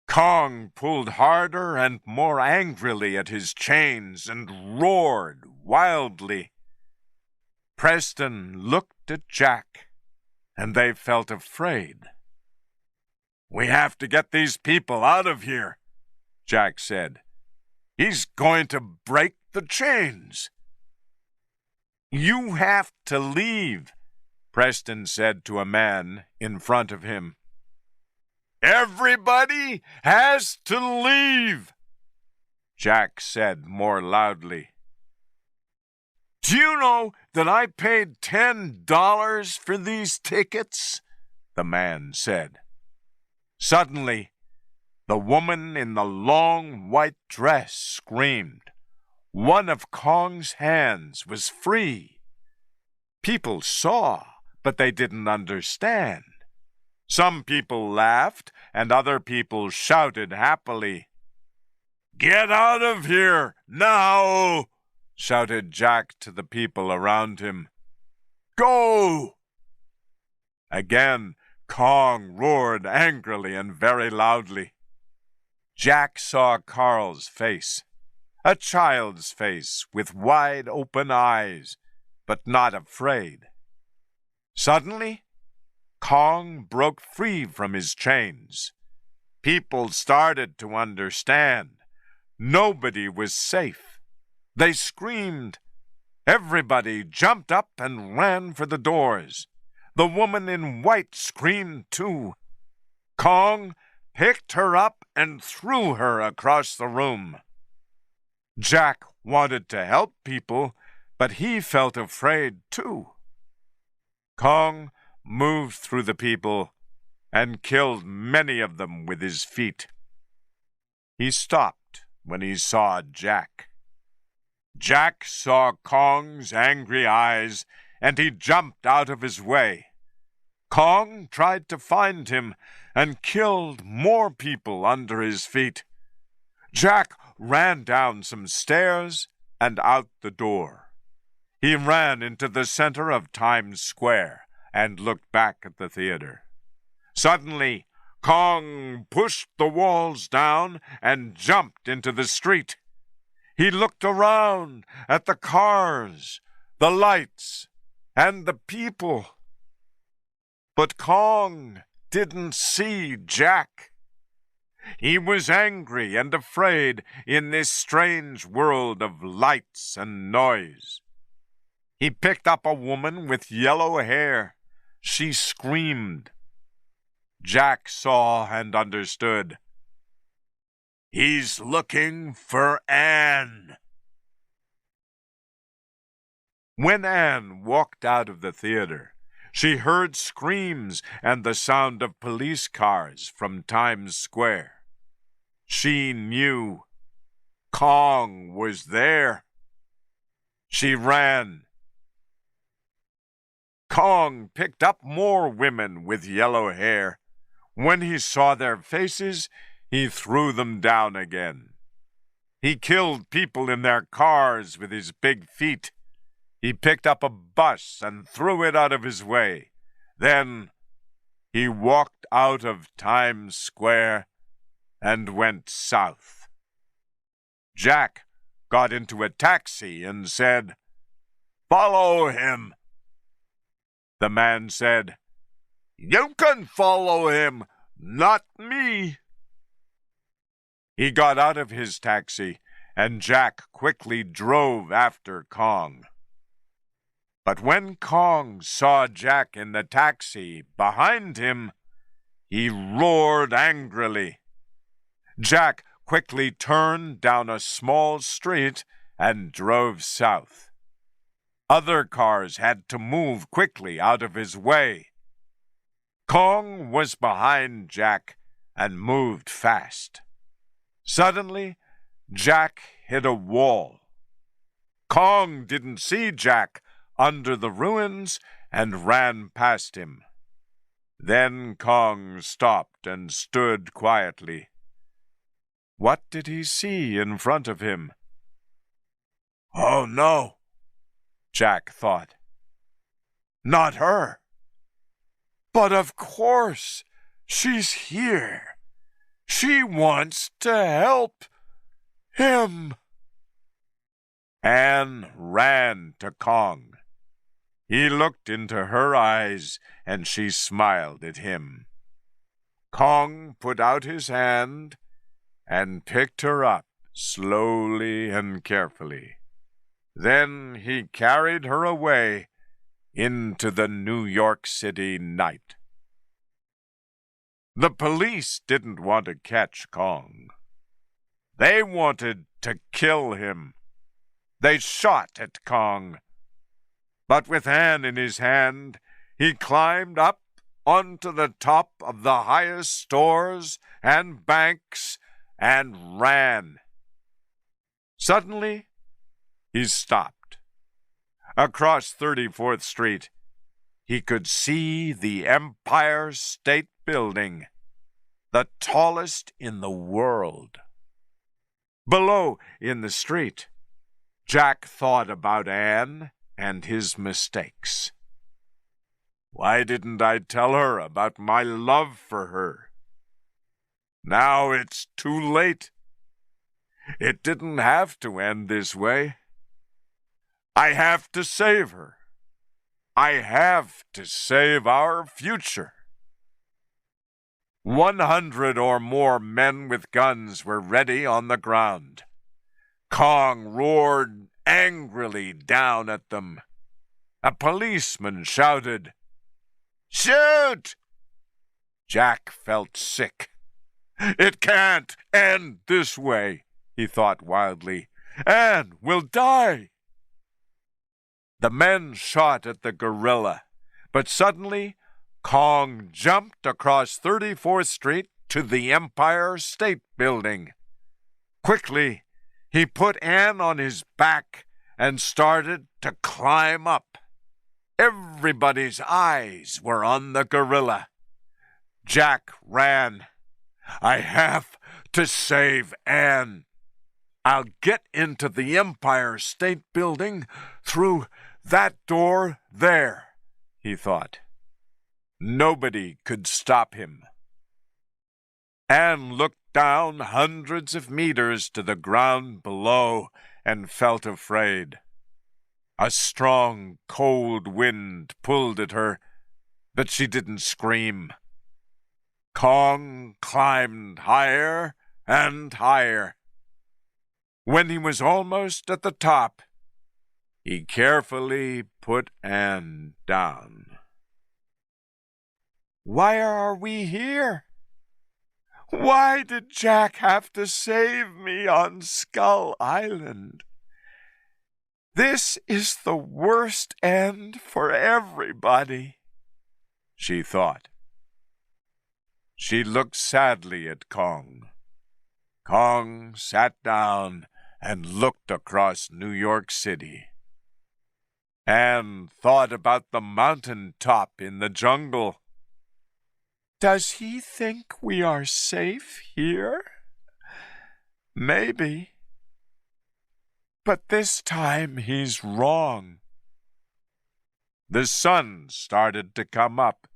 Kong pulled harder and more angrily at his chains and roared wildly. Preston looked at Jack, and they felt afraid. "We have to get these people out of here," Jack said. "He's going to break the chains." "You have to leave," Preston said to a man in front of him. "Everybody has to leave," Jack said more loudly. "Do you know that I paid $10 for these tickets?" the man said. Suddenly, the woman in the long white dress screamed. One of Kong's hands was free. People saw, but they didn't understand. Some people laughed, and other people shouted happily. "Get out of here, now!" shouted Jack to the people around him. "Go!" Again, Kong roared angrily and very loudly. Jack saw Carl's face, a child's face with wide open eyes, but not afraid. Suddenly, Kong broke free from his chains. People started to understand. Nobody was safe. They screamed. Everybody jumped up and ran for the doors. The woman in white screamed too. Kong picked her up and threw her across the room. Jack wanted to help people, but he felt afraid too. Kong moved through the people and killed many of them with his feet. He stopped when he saw Jack. Jack saw Kong's angry eyes, and he jumped out of his way. Kong tried to find him and killed more people under his feet. Jack ran down some stairs and out the door. He ran into the center of Times Square and looked back at the theater. Suddenly, Kong pushed the walls down and jumped into the street. He looked around at the cars, the lights, and the people. But Kong didn't see Jack. He was angry and afraid in this strange world of lights and noise. He picked up a woman with yellow hair. She screamed. Jack saw and understood. He's looking for Anne. When Anne walked out of the theater, she heard screams and the sound of police cars from Times Square. She knew Kong was there. She ran. Kong picked up more women with yellow hair. When he saw their faces, he threw them down again. He killed people in their cars with his big feet. He picked up a bus and threw it out of his way. Then he walked out of Times Square and went south. Jack got into a taxi and said, "Follow him." The man said, "You can follow him, not me." He got out of his taxi, and Jack quickly drove after Kong. But when Kong saw Jack in the taxi behind him, he roared angrily. Jack quickly turned down a small street and drove south. Other cars had to move quickly out of his way. Kong was behind Jack and moved fast. Suddenly, Jack hit a wall. Kong didn't see Jack under the ruins and ran past him. Then Kong stopped and stood quietly. What did he see in front of him? "Oh, no," Jack thought. "Not her. But of course, she's here. She wants to help him." Anne ran to Kong. He looked into her eyes, and she smiled at him. Kong put out his hand and picked her up slowly and carefully. Then he carried her away into the New York City night. The police didn't want to catch Kong. They wanted to kill him. They shot at Kong. But with Anne in his hand, he climbed up onto the top of the highest stores and banks and ran. Suddenly, he stopped. Across 34th Street, he could see the Empire State Building, the tallest in the world. Below, in the street, Jack thought about Anne and his mistakes. Why didn't I tell her about my love for her? Now it's too late. It didn't have to end this way. I have to save her. I have to save our future. 100 or more men with guns were ready on the ground. Kong roared angrily down at them. A policeman shouted, "Shoot!" Jack felt sick. It can't end this way, he thought wildly. Anne will die. The men shot at the gorilla, but suddenly Kong jumped across 34th Street to the Empire State Building. Quickly, he put Anne on his back and started to climb up. Everybody's eyes were on the gorilla. Jack ran. I have to save Anne. I'll get into the Empire State Building through that door there, he thought. Nobody could stop him. Anne looked down hundreds of meters to the ground below and felt afraid. A strong, cold wind pulled at her, but she didn't scream. Kong climbed higher and higher. When he was almost at the top, he carefully put Anne down. Why are we here? Why did Jack have to save me on Skull Island? This is the worst end for everybody, she thought. She looked sadly at Kong. Kong sat down and looked across New York City. Anne thought about the mountain top in the jungle. Does he think we are safe here? Maybe. But this time he's wrong. The sun started to come up,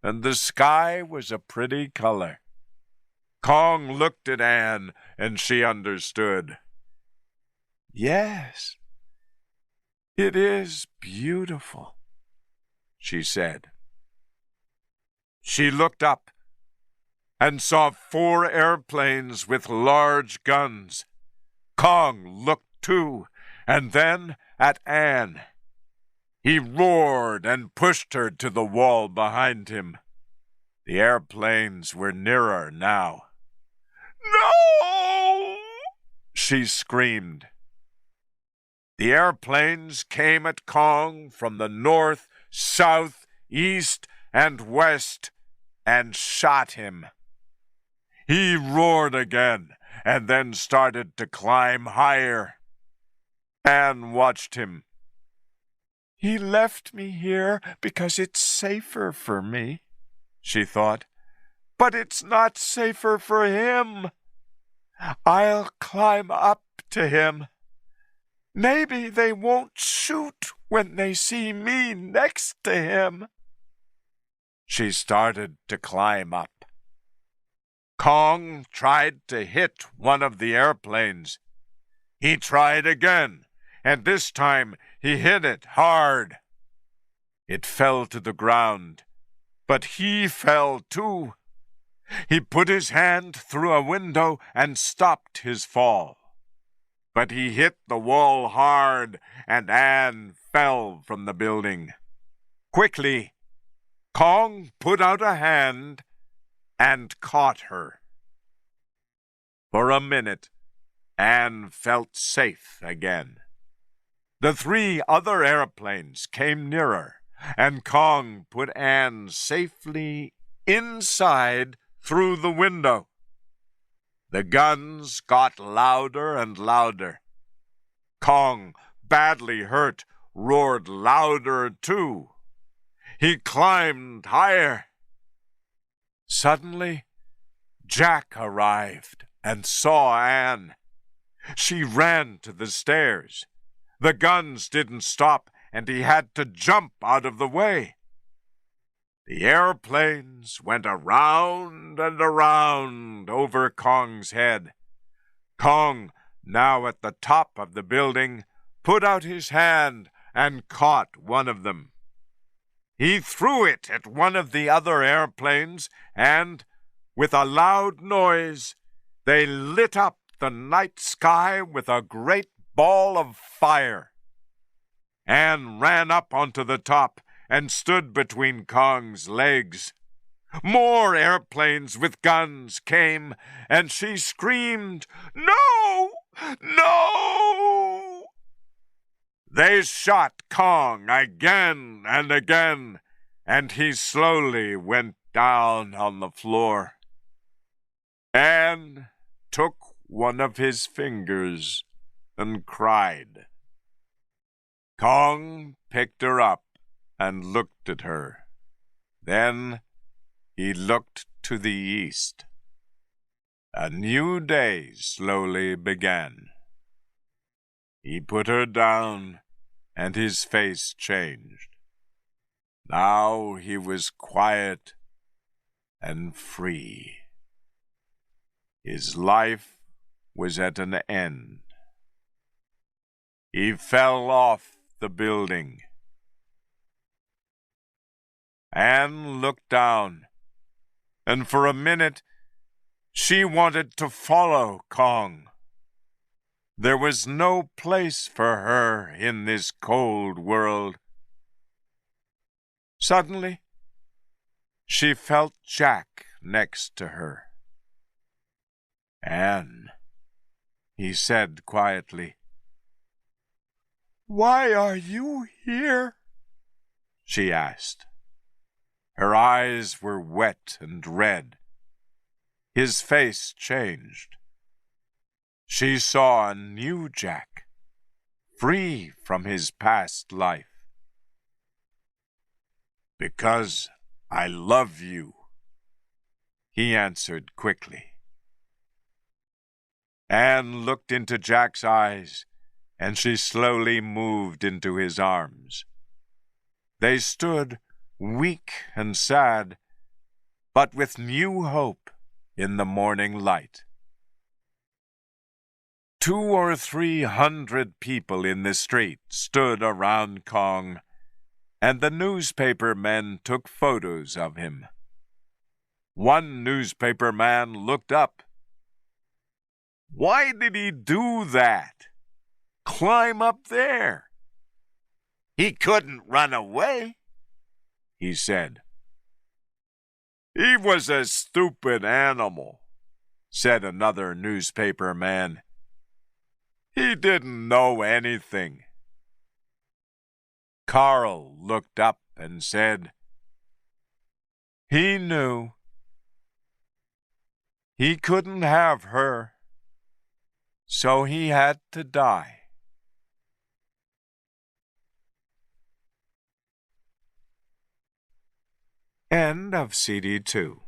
and the sky was a pretty color. Kong looked at Anne, and she understood. Yes, it is beautiful, she said. She looked up and saw 4 airplanes with large guns. Kong looked too, and then at Anne. He roared and pushed her to the wall behind him. The airplanes were nearer now. No! She screamed. The airplanes came at Kong from the north, south, east, and west, and shot him. He roared again, and then started to climb higher. Anne watched him. He left me here because it's safer for me, she thought. But it's not safer for him. I'll climb up to him. Maybe they won't shoot when they see me next to him. She started to climb up. Kong tried to hit one of the airplanes. He tried again, and this time he hit it hard. It fell to the ground, but he fell too. He put his hand through a window and stopped his fall. But he hit the wall hard, and Anne fell from the building. Quickly, Kong put out a hand and caught her. For a minute, Anne felt safe again. The 3 other airplanes came nearer, and Kong put Anne safely inside through the window. The guns got louder and louder. Kong, badly hurt, roared louder too. He climbed higher. Suddenly, Jack arrived and saw Anne. She ran to the stairs. The guns didn't stop, and he had to jump out of the way. The airplanes went around and around over Kong's head. Kong, now at the top of the building, put out his hand and caught one of them. He threw it at one of the other airplanes, and, with a loud noise, they lit up the night sky with a great ball of fire. Anne ran up onto the top and stood between Kong's legs. More airplanes with guns came, and she screamed, "No! No!" They shot Kong again and again, and he slowly went down on the floor. Anne took one of his fingers and cried. Kong picked her up and looked at her. Then he looked to the east. A new day slowly began. He put her down, and his face changed. Now he was quiet and free. His life was at an end. He fell off the building. Anne looked down, and for a minute she wanted to follow Kong. There was no place for her in this cold world. Suddenly, she felt Jack next to her. "Anne," he said quietly. "Why are you here?" she asked. Her eyes were wet and red. His face changed. She saw a new Jack, free from his past life. "Because I love you," he answered quickly. Anne looked into Jack's eyes, and she slowly moved into his arms. They stood weak and sad, but with new hope in the morning light. 200 or 300 people in the street stood around Kong, and the newspaper men took photos of him. One newspaper man looked up. "Why did he do that? Climb up there? He couldn't run away," he said. "He was a stupid animal," said another newspaper man. "He didn't know anything." Carl looked up and said, "He knew. He couldn't have her, so he had to die." End of CD 2.